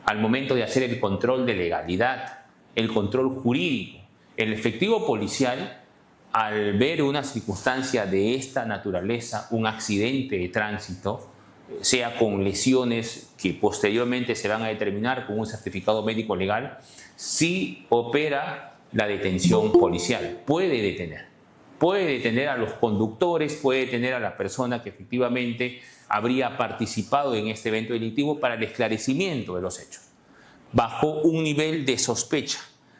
al momento de hacer el control de legalidad, el control jurídico. El efectivo policial, al ver una circunstancia de esta naturaleza, un accidente de tránsito, sea con lesiones que posteriormente se van a determinar con un certificado médico legal, sí opera la detención policial. Puede detener a los conductores, puede detener a la persona que efectivamente habría participado en este evento delictivo para el esclarecimiento de los hechos, bajo un nivel de sospecha.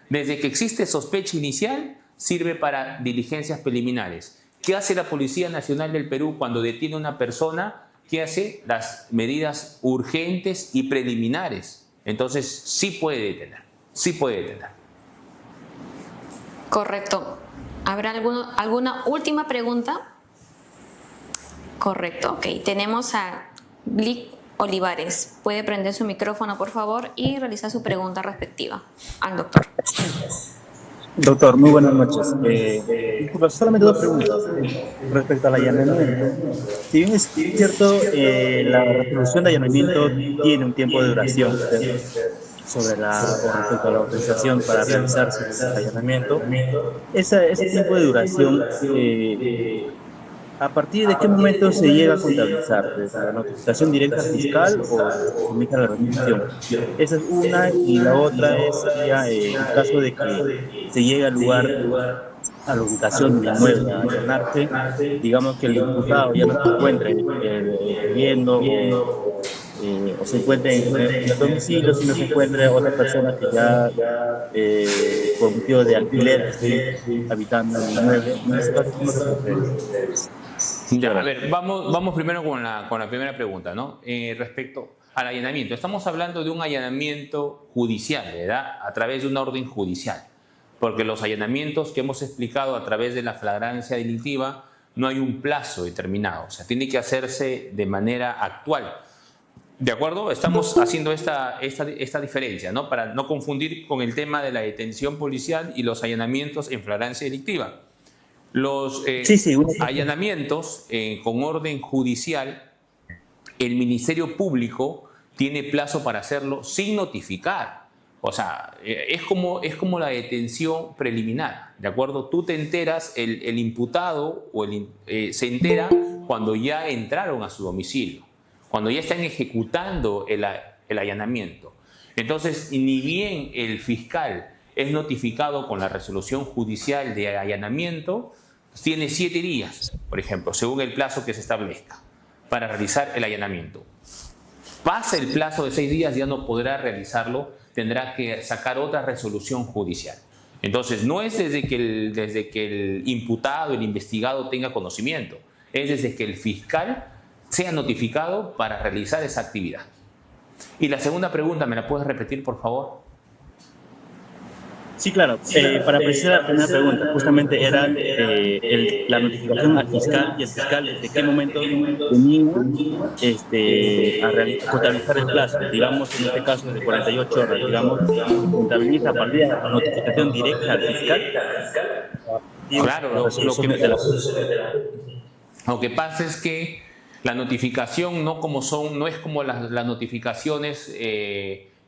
Desde que existe sospecha inicial, sirve para diligencias preliminares. ¿Qué hace la Policía Nacional del Perú cuando detiene a una persona? ¿Qué hace? Las medidas urgentes y preliminares. Entonces, sí puede detener. Correcto. ¿Habrá alguna última pregunta? Correcto, ok. Tenemos a Glick Olivares. Puede prender su micrófono, por favor, y realizar su pregunta respectiva al doctor. Doctor, muy buenas noches. Disculpa, solamente dos preguntas respecto al allanamiento. Si bien es cierto, la resolución de allanamiento tiene un tiempo de duración respecto a la autorización para realizar el allanamiento, ese tiempo de duración, ¿a partir de qué momento se llega a contabilizar? ¿Desde la notificación directa al fiscal o se comunica la remisión? Esa es una, y la otra sería en caso de que se llegue al lugar, a la ubicación del inmueble a allanarse, digamos que el imputado ya no se encuentre viviendo o se encuentre en el domicilio, sino se encuentre otra persona que ya por motivo de alquiler esté habitando en el inmueble. En ese caso, ¿cómo se procede? Ya, a ver, vamos primero con la primera pregunta, ¿no? Respecto al allanamiento. Estamos hablando de un allanamiento judicial, ¿verdad? A través de una orden judicial. Porque los allanamientos que hemos explicado a través de la flagrancia delictiva no hay un plazo determinado. O sea, tiene que hacerse de manera actual. ¿De acuerdo? Estamos haciendo esta diferencia, ¿no? Para no confundir con el tema de la detención policial y los allanamientos en flagrancia delictiva. Los allanamientos con orden judicial, el Ministerio Público tiene plazo para hacerlo sin notificar. O sea, es como la detención preliminar, ¿de acuerdo? Tú te enteras, el imputado se entera cuando ya entraron a su domicilio, cuando ya están ejecutando el allanamiento. Entonces, ni bien el fiscal es notificado con la resolución judicial de allanamiento, tiene 7 días, por ejemplo, según el plazo que se establezca, para realizar el allanamiento. Pasa el plazo de 6 días, ya no podrá realizarlo, tendrá que sacar otra resolución judicial. Entonces, no es desde que el imputado, el investigado tenga conocimiento, es desde que el fiscal sea notificado para realizar esa actividad. Y la segunda pregunta, ¿me la puedes repetir, por favor? Sí, claro. Para precisar la primera pregunta, justamente era la notificación al fiscal y el fiscal desde qué momento tenía a contabilizar el plazo. Digamos, en este caso de 48 horas, digamos, contabiliza a partir de la notificación directa al fiscal. Claro, lo que pasa es que la notificación no es como las notificaciones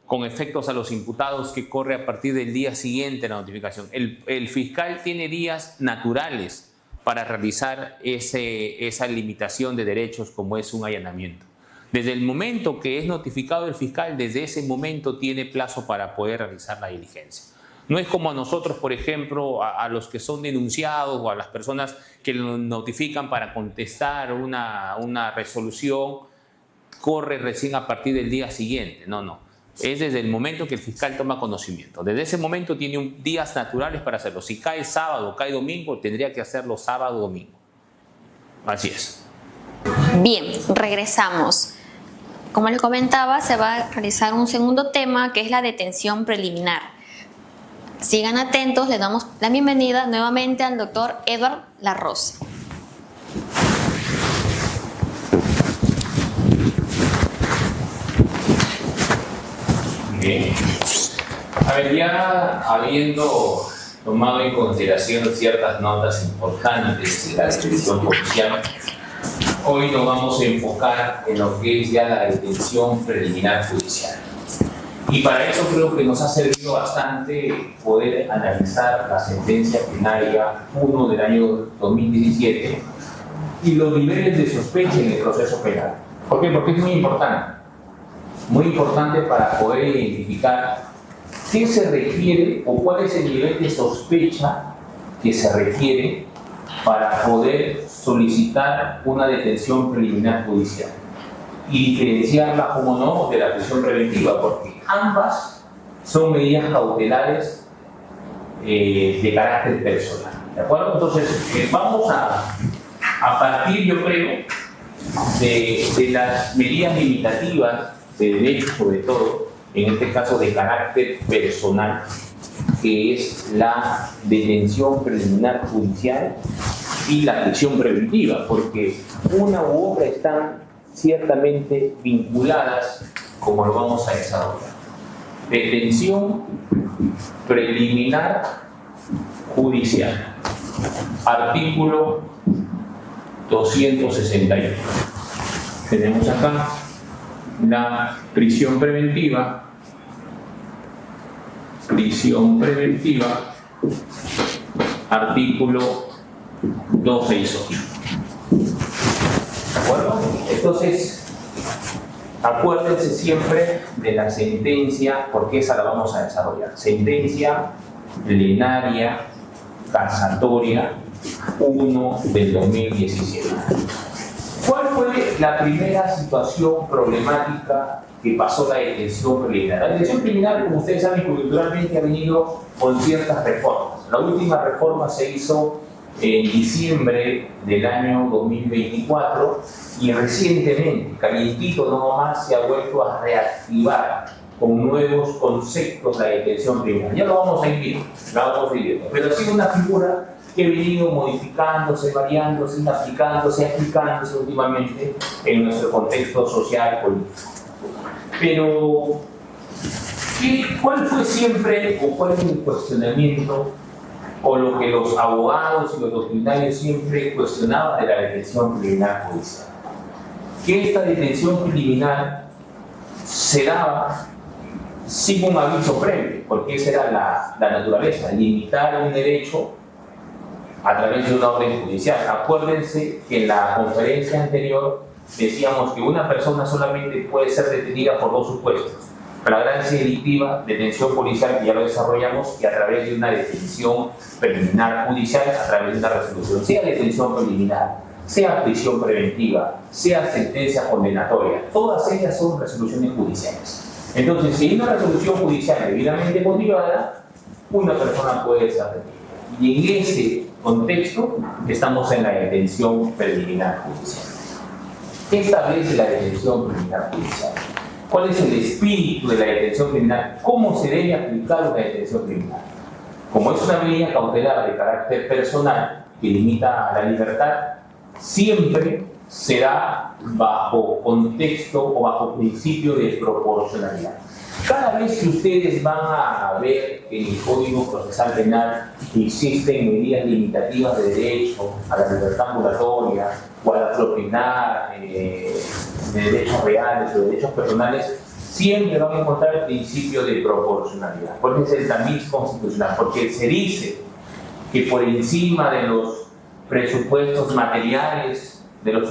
con efectos a los imputados que corre a partir del día siguiente de la notificación. El fiscal tiene días naturales para realizar esa limitación de derechos como es un allanamiento. Desde el momento que es notificado el fiscal, desde ese momento tiene plazo para poder realizar la diligencia. No es como a nosotros, por ejemplo, a los que son denunciados o a las personas que nos notifican para contestar una resolución, corre recién a partir del día siguiente. No. Es desde el momento que el fiscal toma conocimiento. Desde ese momento tiene días naturales para hacerlo. Si cae sábado o cae domingo, tendría que hacerlo sábado o domingo. Así es. Bien, regresamos. Como les comentaba, se va a realizar un segundo tema que es la detención preliminar. Sigan atentos, le damos la bienvenida nuevamente al doctor Edward Larrosa. Bien. A ver, ya habiendo tomado en consideración ciertas notas importantes de la detención policial, hoy nos vamos a enfocar en lo que es ya la detención preliminar judicial. Y para eso creo que nos ha servido bastante poder analizar la sentencia plenaria 1 del año 2017 y los niveles de sospecha en el proceso penal. ¿Por qué? Porque es muy importante para poder identificar qué se requiere o cuál es el nivel de sospecha que se requiere para poder solicitar una detención preliminar judicial y diferenciarla, como no, de la prisión preventiva, porque ambas son medidas cautelares de carácter personal. ¿De acuerdo? Entonces, vamos a partir, yo creo, de las medidas limitativas de derechos, sobre todo, en este caso de carácter personal, que es la detención preliminar judicial y la prisión preventiva, porque una u otra están ciertamente vinculadas, como lo vamos a desarrollar. Detención preliminar judicial. Artículo 261. Tenemos acá la prisión preventiva. Prisión preventiva. Artículo 268. ¿De acuerdo? Entonces, acuérdense siempre de la sentencia, porque esa la vamos a desarrollar. Sentencia plenaria casatoria 1 del 2017. ¿Cuál fue la primera situación problemática que pasó la detención preliminar? La detención preliminar, como ustedes saben, culturalmente ha venido con ciertas reformas. La última reforma se hizo en diciembre del año 2024 y recientemente, calientito nomás, se ha vuelto a reactivar con nuevos conceptos la detención preliminar. Ya lo vamos a ir viendo, pero ha sido una figura que ha venido modificándose, variándose, aplicándose últimamente en nuestro contexto social político. Pero, ¿cuál fue siempre o cuál es el cuestionamiento o lo que los abogados y los doctrinarios siempre cuestionaban de la detención preliminar judicial? Que esta detención preliminar se daba sin un aviso previo, porque esa era la naturaleza, limitar un derecho a través de una orden judicial. Acuérdense que en la conferencia anterior decíamos que una persona solamente puede ser detenida por dos supuestos: flagrancia delictiva, detención policial, que ya lo desarrollamos, y a través de una detención preliminar judicial, a través de una resolución, sea detención preliminar, sea prisión preventiva, sea sentencia condenatoria. Todas ellas son resoluciones judiciales. Entonces, si hay una resolución judicial debidamente motivada, una persona puede ser detenida. Y en ese contexto estamos en la detención preliminar judicial. ¿Qué establece la detención preliminar judicial? ¿Cuál es el espíritu de la detención preliminar? ¿Cómo se debe aplicar una detención preliminar? Como es una medida cautelar de carácter personal que limita a la libertad, siempre será bajo contexto o bajo principio de proporcionalidad. Cada vez que ustedes van a ver en el Código Procesal Penal que existen medidas limitativas de derecho a la libertad ambulatoria o a la propiedad de derechos reales o derechos personales, siempre van a encontrar el principio de proporcionalidad, porque es el tamiz constitucional, porque se dice que por encima de los presupuestos materiales, del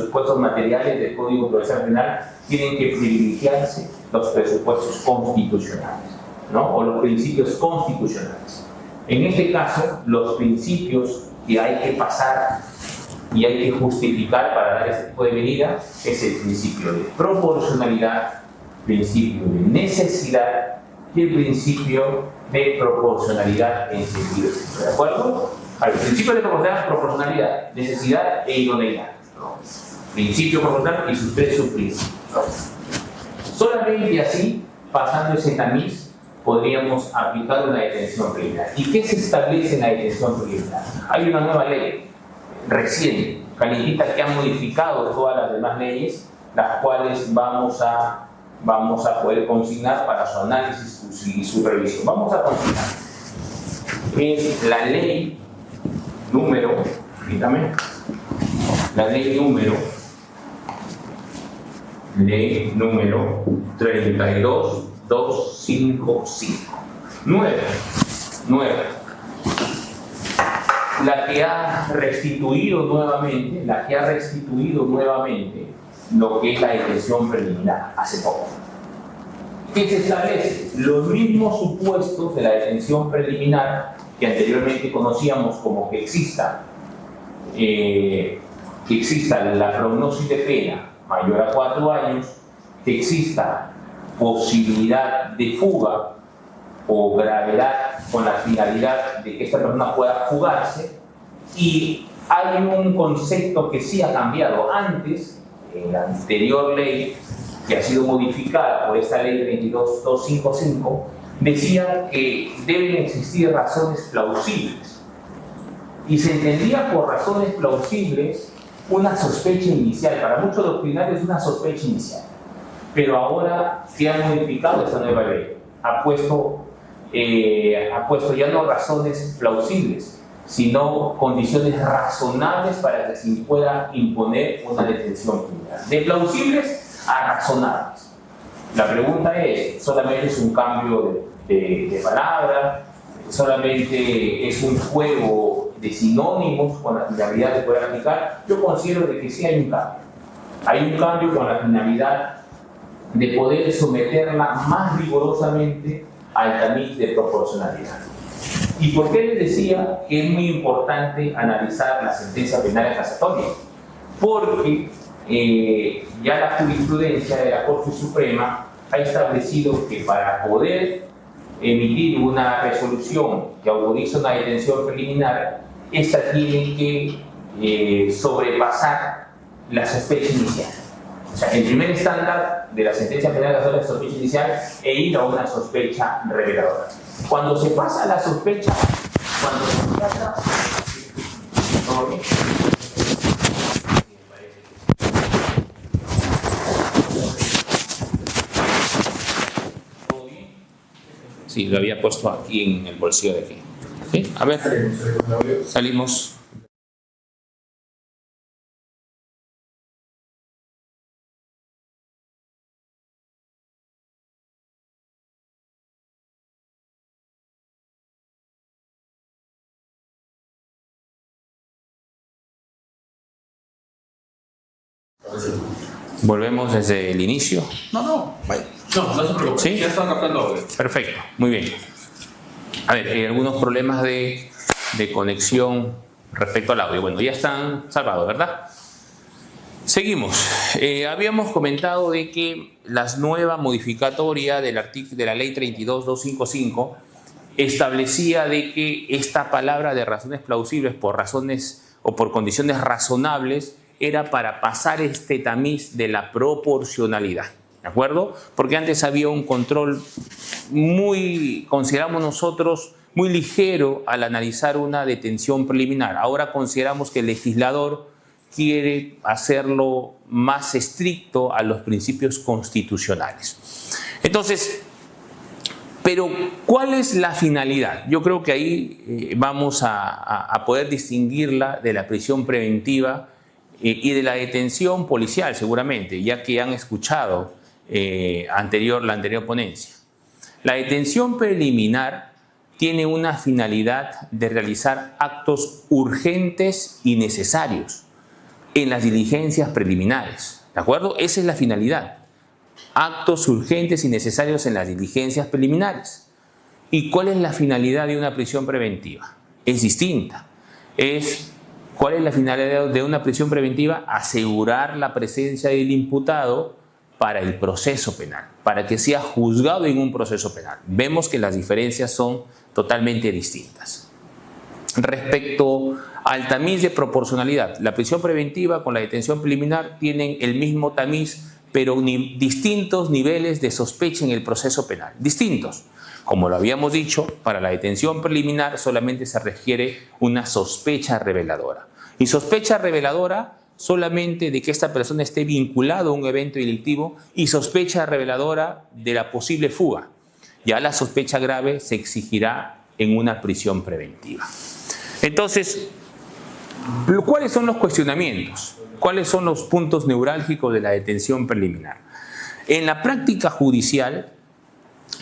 Código Procesal Penal, tienen que privilegiarse los presupuestos constitucionales, ¿no? O los principios constitucionales. En este caso, los principios que hay que pasar y hay que justificar para dar este tipo de medida es el principio de proporcionalidad, principio de necesidad y el principio de proporcionalidad en sentido estricto. ¿De acuerdo? Al principio de proporcionalidad, necesidad e idoneidad, ¿no? Principio proporcional y sus tres subprincipios, ¿no? Solamente así, pasando ese tamiz, podríamos aplicar una detención preliminar. ¿Y qué se establece en la detención preliminar? Hay una nueva ley recién, calientita, que ha modificado todas las demás leyes, las cuales vamos a poder consignar para su análisis y su revisión. Vamos a consignar. Es la ley número, fíjame, la ley número 32255. Nueva. La que ha restituido nuevamente lo que es la detención preliminar hace poco. ¿Qué se establece? Los mismos supuestos de la detención preliminar que anteriormente conocíamos como que exista la prognosis de pena mayor a 4 años, que exista posibilidad de fuga o gravedad con la finalidad de que esta persona pueda fugarse, y hay un concepto que sí ha cambiado. Antes, en la anterior ley, que ha sido modificada por esta ley 22255, decía que deben existir razones plausibles. Y se entendía por razones plausibles una sospecha inicial. Para muchos doctrinarios, una sospecha inicial. Pero ahora se ha modificado esta nueva ley. Ha puesto ya no razones plausibles, sino condiciones razonables para que se pueda imponer una detención preliminar. De plausibles a razonables. La pregunta es, ¿solamente es un cambio de palabra? ¿Solamente es un juego de sinónimos con la finalidad de poder aplicar? Yo considero de que sí hay un cambio. Hay un cambio con la finalidad de poder someterla más rigurosamente al tamiz de proporcionalidad. ¿Y por qué les decía que es muy importante analizar la sentencia penal casatoria? Porque ya la jurisprudencia de la Corte Suprema ha establecido que para poder emitir una resolución que autoriza una detención preliminar, esta tiene que sobrepasar la sospecha inicial. O sea, el primer estándar de la sentencia penal casatoria es sospecha inicial e ir a una sospecha reveladora. Cuando se pasa la sospecha, Sí, lo había puesto aquí en el bolsillo de aquí. ¿Sí? A ver, salimos. Volvemos desde el inicio. No se preocupe. ¿Sí? Ya están captando audio. Perfecto, muy bien. A ver, hay algunos problemas de conexión respecto al audio. Bueno, ya están salvados, ¿verdad? Seguimos. Habíamos comentado de que la nueva modificatoria de la ley 32.255 establecía de que esta palabra de razones plausibles por razones o por condiciones razonables era para pasar este tamiz de la proporcionalidad, ¿de acuerdo? Porque antes había un control consideramos nosotros, muy ligero al analizar una detención preliminar. Ahora consideramos que el legislador quiere hacerlo más estricto a los principios constitucionales. Entonces, pero ¿cuál es la finalidad? Yo creo que ahí vamos a poder distinguirla de la prisión preventiva y de la detención policial seguramente, ya que han escuchado la anterior ponencia. La detención preliminar tiene una finalidad de realizar actos urgentes y necesarios en las diligencias preliminares, ¿de acuerdo? Esa es la finalidad. Actos urgentes y necesarios en las diligencias preliminares. ¿Y cuál es la finalidad de una prisión preventiva? Es distinta. ¿Cuál es la finalidad de una prisión preventiva? Asegurar la presencia del imputado para el proceso penal, para que sea juzgado en un proceso penal. Vemos que las diferencias son totalmente distintas. Respecto al tamiz de proporcionalidad, la prisión preventiva con la detención preliminar tienen el mismo tamiz, pero distintos niveles de sospecha en el proceso penal. Distintos. Como lo habíamos dicho, para la detención preliminar solamente se requiere una sospecha reveladora. Y sospecha reveladora solamente de que esta persona esté vinculada a un evento delictivo y sospecha reveladora de la posible fuga. Ya la sospecha grave se exigirá en una prisión preventiva. Entonces, ¿cuáles son los cuestionamientos? ¿Cuáles son los puntos neurálgicos de la detención preliminar? En la práctica judicial,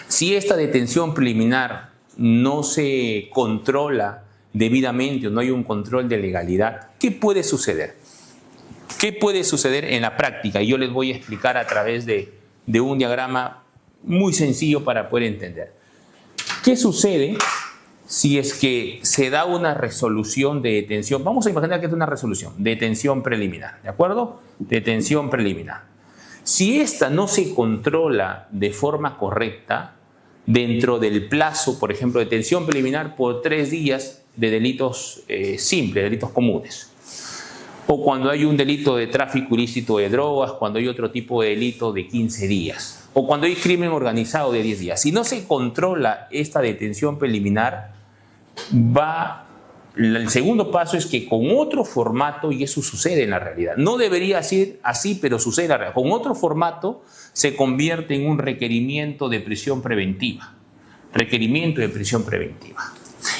si esta detención preliminar no se controla debidamente o no hay un control de legalidad, ¿qué puede suceder? ¿Qué puede suceder en la práctica? Y yo les voy a explicar a través de un diagrama muy sencillo para poder entender. ¿Qué sucede si es que se da una resolución de detención? Vamos a imaginar que es una resolución de detención preliminar, ¿de acuerdo? Detención preliminar. Si esta no se controla de forma correcta, dentro del plazo, por ejemplo, detención preliminar por 3 días de delitos simples, delitos comunes, o cuando hay un delito de tráfico ilícito de drogas, cuando hay otro tipo de delito de 15 días, o cuando hay crimen organizado de 10 días. Si no se controla esta detención preliminar, el segundo paso es que con otro formato, y eso sucede en la realidad, no debería ser así, pero sucede en la realidad, con otro formato se convierte en un requerimiento de prisión preventiva. Requerimiento de prisión preventiva.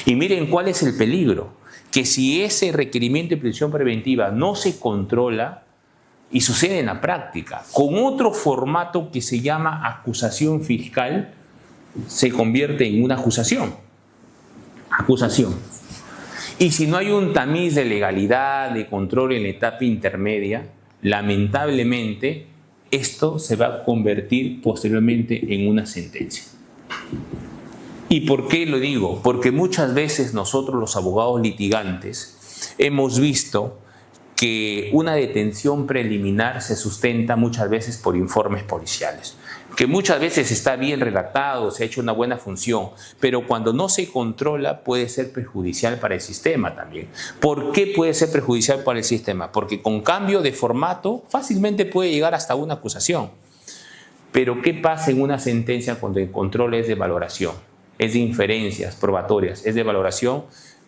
Y miren cuál es el peligro, que si ese requerimiento de prisión preventiva no se controla, y sucede en la práctica, con otro formato que se llama acusación fiscal, se convierte en una acusación. Acusación. Y si no hay un tamiz de legalidad, de control en la etapa intermedia, lamentablemente esto se va a convertir posteriormente en una sentencia. ¿Y por qué lo digo? Porque muchas veces nosotros los abogados litigantes hemos visto que una detención preliminar se sustenta muchas veces por informes policiales, que muchas veces está bien redactado, se ha hecho una buena función, pero cuando no se controla puede ser perjudicial para el sistema también. ¿Por qué puede ser perjudicial para el sistema? Porque con cambio de formato fácilmente puede llegar hasta una acusación. Pero ¿qué pasa en una sentencia cuando el control es de valoración? Es de inferencias probatorias, es de valoración.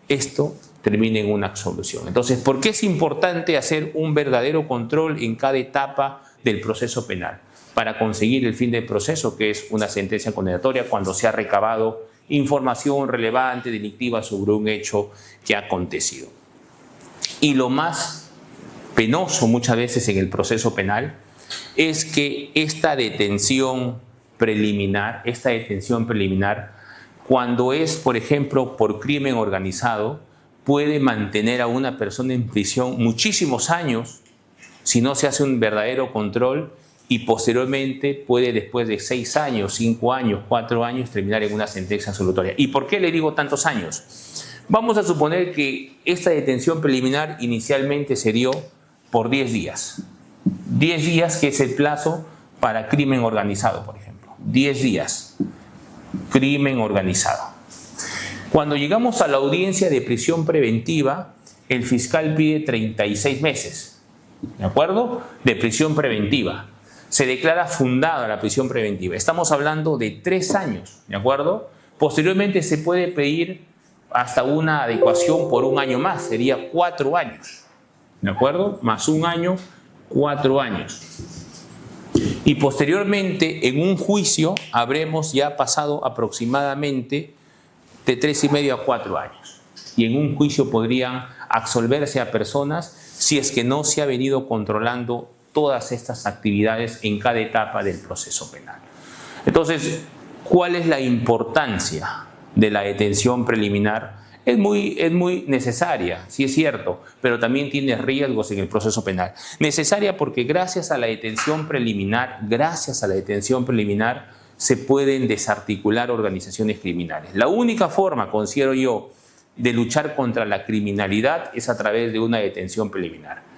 Esto termina en una absolución. Entonces, ¿por qué es importante hacer un verdadero control en cada etapa del proceso penal? para conseguir el fin del proceso, que es una sentencia condenatoria cuando se ha recabado información relevante, delictiva sobre un hecho que ha acontecido. Y lo más penoso muchas veces en el proceso penal es que esta detención preliminar, cuando es, por ejemplo, por crimen organizado, puede mantener a una persona en prisión muchísimos años si no se hace un verdadero control, y posteriormente puede, después de 6 años, 5 años, 4 años, terminar en una sentencia absolutoria. ¿Y por qué le digo tantos años? Vamos a suponer que esta detención preliminar inicialmente se dio por 10 días. 10 días, que es el plazo para crimen organizado, por ejemplo. 10 días. Crimen organizado. Cuando llegamos a la audiencia de prisión preventiva, el fiscal pide 36 meses, ¿de acuerdo?, de prisión preventiva. Se declara fundada la prisión preventiva. Estamos hablando de 3 años, ¿de acuerdo? Posteriormente se puede pedir hasta una adecuación por 1 año más, sería 4 años, ¿de acuerdo? Más 1 año, 4 años. Y posteriormente, en un juicio, habremos ya pasado aproximadamente de 3,5 a 4 años. Y en un juicio podrían absolverse a personas si es que no se ha venido controlando todas estas actividades en cada etapa del proceso penal. Entonces, ¿cuál es la importancia de la detención preliminar? Es muy necesaria, sí es cierto, pero también tiene riesgos en el proceso penal. Necesaria porque gracias a la detención preliminar, se pueden desarticular organizaciones criminales. La única forma, considero yo, de luchar contra la criminalidad es a través de una detención preliminar.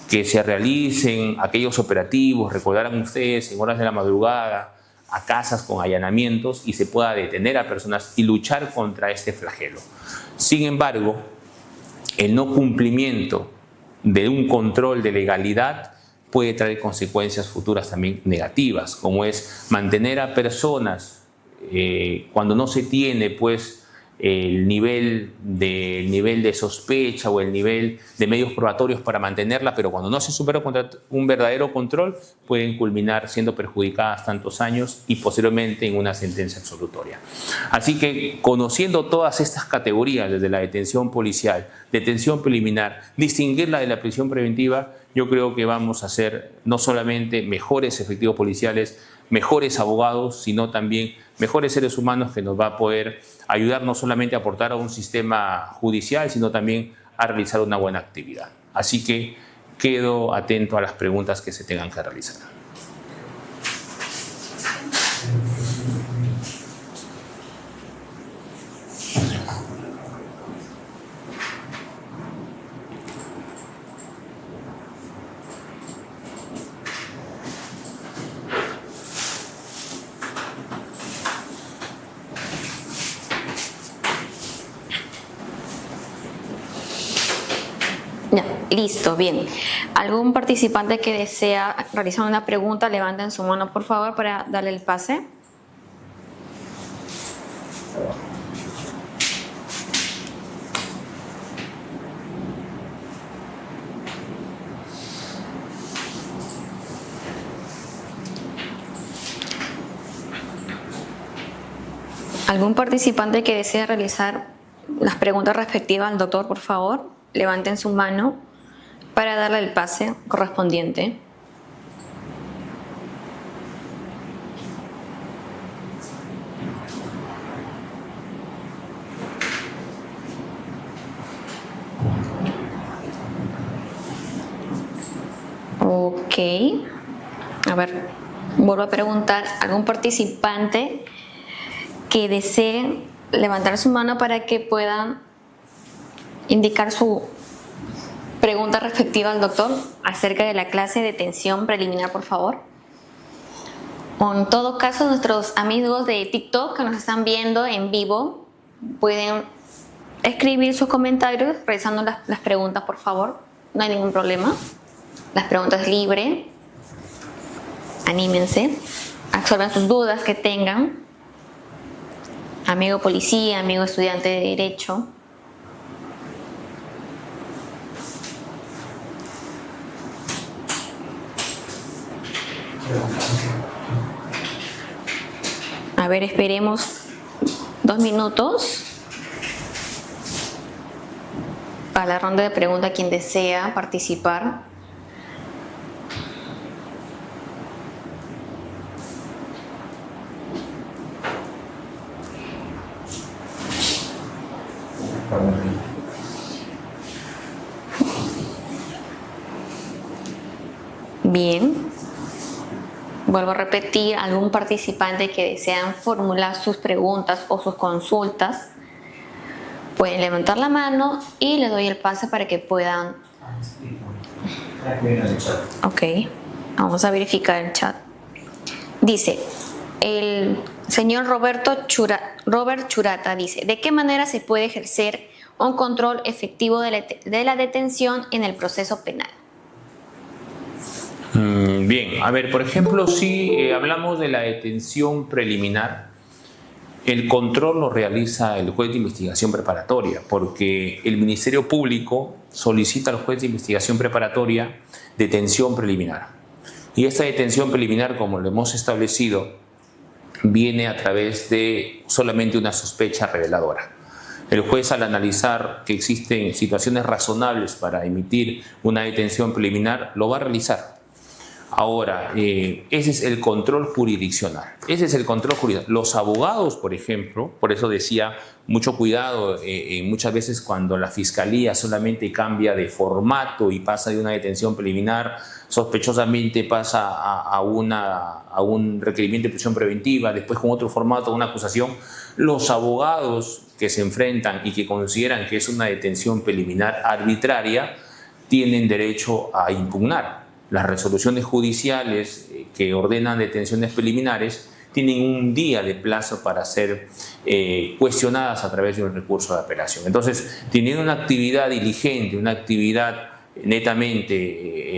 Que se realicen aquellos operativos, recordarán ustedes, en horas de la madrugada, a casas con allanamientos, y se pueda detener a personas y luchar contra este flagelo. Sin embargo, el no cumplimiento de un control de legalidad puede traer consecuencias futuras también negativas, como es mantener a personas cuando no se tiene, pues, el nivel de sospecha o el nivel de medios probatorios para mantenerla, pero cuando no se supera un verdadero control, pueden culminar siendo perjudicadas tantos años y posteriormente en una sentencia absolutoria. Así que, conociendo todas estas categorías, desde la detención policial, detención preliminar, distinguirla de la prisión preventiva, yo creo que vamos a ser no solamente mejores efectivos policiales, mejores abogados, sino también mejores seres humanos, que nos va a poder ayudar no solamente a aportar a un sistema judicial, sino también a realizar una buena actividad. Así que quedo atento a las preguntas que se tengan que realizar. Listo, bien. ¿Algún participante que desea realizar una pregunta, levanten su mano, por favor, para darle el pase? ¿Algún participante que desea realizar las preguntas respectivas al doctor, por favor? Levanten su mano para darle el pase correspondiente. Ok. A ver, vuelvo a preguntar, ¿algún participante que desee levantar su mano para que puedan indicar su pregunta respectiva al doctor acerca de la clase de detención preliminar, por favor? O en todo caso, nuestros amigos de TikTok que nos están viendo en vivo pueden escribir sus comentarios realizando las preguntas, por favor. No hay ningún problema. Las preguntas libres. Anímense. Absorban sus dudas que tengan. Amigo policía, amigo estudiante de Derecho. A ver, esperemos 2 minutos para la ronda de preguntas quien desea participar. Bien. Vuelvo a repetir, algún participante que desean formular sus preguntas o sus consultas, pueden levantar la mano y le doy el pase para que puedan. Ok, vamos a verificar el chat. Dice, el señor Robert Churata dice, ¿de qué manera se puede ejercer un control efectivo de la detención en el proceso penal? Bien, a ver, por ejemplo, si hablamos de la detención preliminar, el control lo realiza el juez de investigación preparatoria, porque el Ministerio Público solicita al juez de investigación preparatoria detención preliminar. Y esta detención preliminar, como lo hemos establecido, viene a través de solamente una sospecha reveladora. El juez, al analizar que existen situaciones razonables para emitir una detención preliminar, lo va a realizar. Ahora, ese es el control jurisdiccional. Ese es el control jurisdiccional. Los abogados, por ejemplo, por eso decía, mucho cuidado, muchas veces cuando la fiscalía solamente cambia de formato y pasa de una detención preliminar, sospechosamente pasa a un requerimiento de prisión preventiva, después con otro formato, una acusación. Los abogados que se enfrentan y que consideran que es una detención preliminar arbitraria, tienen derecho a impugnar. Las resoluciones judiciales que ordenan detenciones preliminares tienen un día de plazo para ser cuestionadas a través de un recurso de apelación. Entonces, teniendo una actividad diligente, una actividad netamente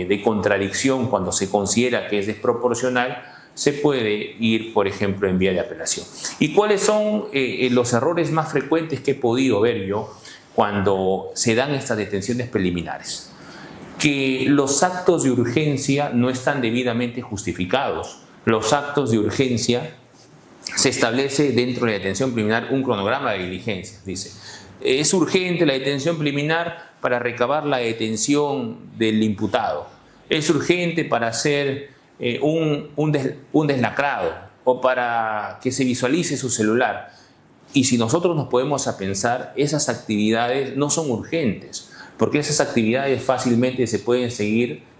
de contradicción cuando se considera que es desproporcional, se puede ir, por ejemplo, en vía de apelación. ¿Y cuáles son los errores más frecuentes que he podido ver yo cuando se dan estas detenciones preliminares? Que los actos de urgencia no están debidamente justificados. Los actos de urgencia, se establece dentro de la detención preliminar un cronograma de diligencias. Dice, es urgente la detención preliminar para recabar la detención del imputado. Es urgente para hacer un deslacrado o para que se visualice su celular. Y si nosotros nos podemos a pensar, esas actividades no son urgentes, porque esas actividades fácilmente se pueden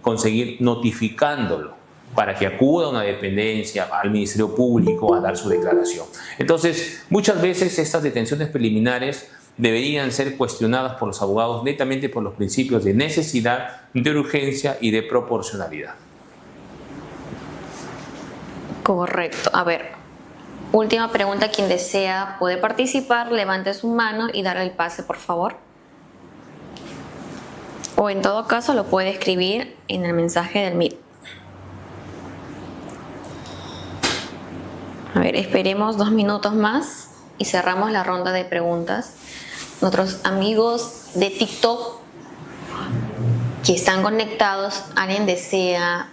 conseguir notificándolo para que acuda a una dependencia, al Ministerio Público a dar su declaración. Entonces, muchas veces estas detenciones preliminares deberían ser cuestionadas por los abogados netamente por los principios de necesidad, de urgencia y de proporcionalidad. Correcto. A ver, última pregunta. Quien desea puede participar, levante su mano y darle el pase, por favor. O en todo caso lo puede escribir en el mensaje del Meet. A ver, esperemos 2 minutos más y cerramos la ronda de preguntas. Nuestros amigos de TikTok que están conectados, alguien desea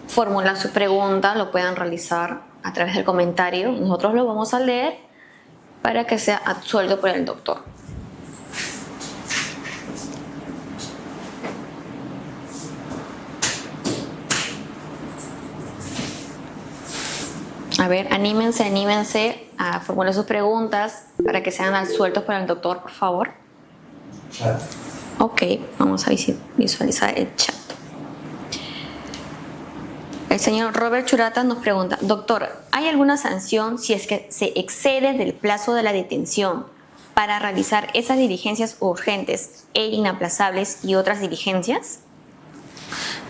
formular su pregunta, lo puedan realizar a través del comentario. Nosotros lo vamos a leer para que sea absuelto por el doctor. A ver, anímense a formular sus preguntas para que sean absueltos por el doctor, por favor. Ok, vamos a visualizar el chat. El señor Robert Churata nos pregunta, doctor, ¿hay alguna sanción si es que se excede del plazo de la detención para realizar esas diligencias urgentes e inaplazables y otras diligencias?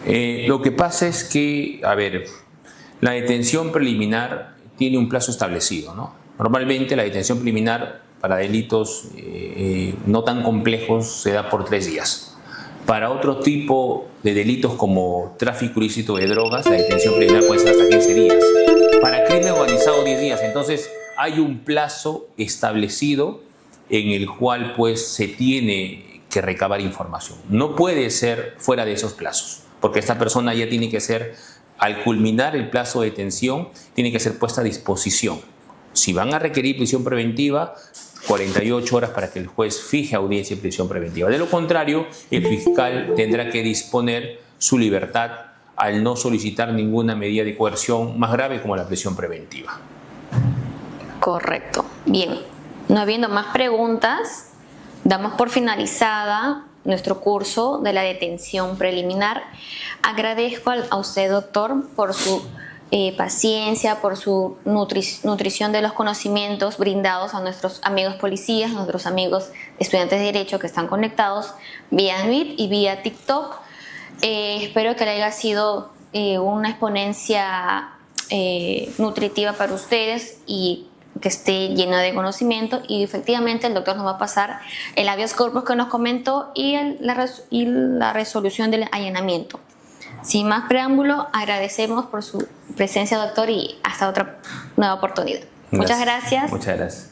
Lo que pasa es que, a ver, la detención preliminar tiene un plazo establecido, ¿no? Normalmente la detención preliminar para delitos no tan complejos se da por 3 días. Para otro tipo de delitos como tráfico ilícito de drogas, la detención preliminar puede ser hasta 15 días. Para crimen organizado, 10 días. Entonces, hay un plazo establecido en el cual pues se tiene que recabar información. No puede ser fuera de esos plazos, porque esta persona ya tiene que ser, al culminar el plazo de detención, tiene que ser puesta a disposición Si van a requerir prisión preventiva, 48 horas para que el juez fije audiencia de prisión preventiva. De lo contrario, el fiscal tendrá que disponer su libertad al no solicitar ninguna medida de coerción más grave como la prisión preventiva. Correcto. Bien, no habiendo más preguntas, damos por finalizada nuestro curso de la detención preliminar. Agradezco a usted, doctor, por su paciencia, por su nutrición de los conocimientos brindados a nuestros amigos policías, nuestros amigos estudiantes de Derecho que están conectados vía Meet y vía TikTok. Espero que le haya sido una exponencia nutritiva para ustedes y que esté llena de conocimiento, y efectivamente el doctor nos va a pasar el habeas corpus que nos comentó y la resolución del allanamiento. Sin más preámbulo, agradecemos por su presencia, doctor, y hasta otra nueva oportunidad. Muchas gracias. Muchas gracias.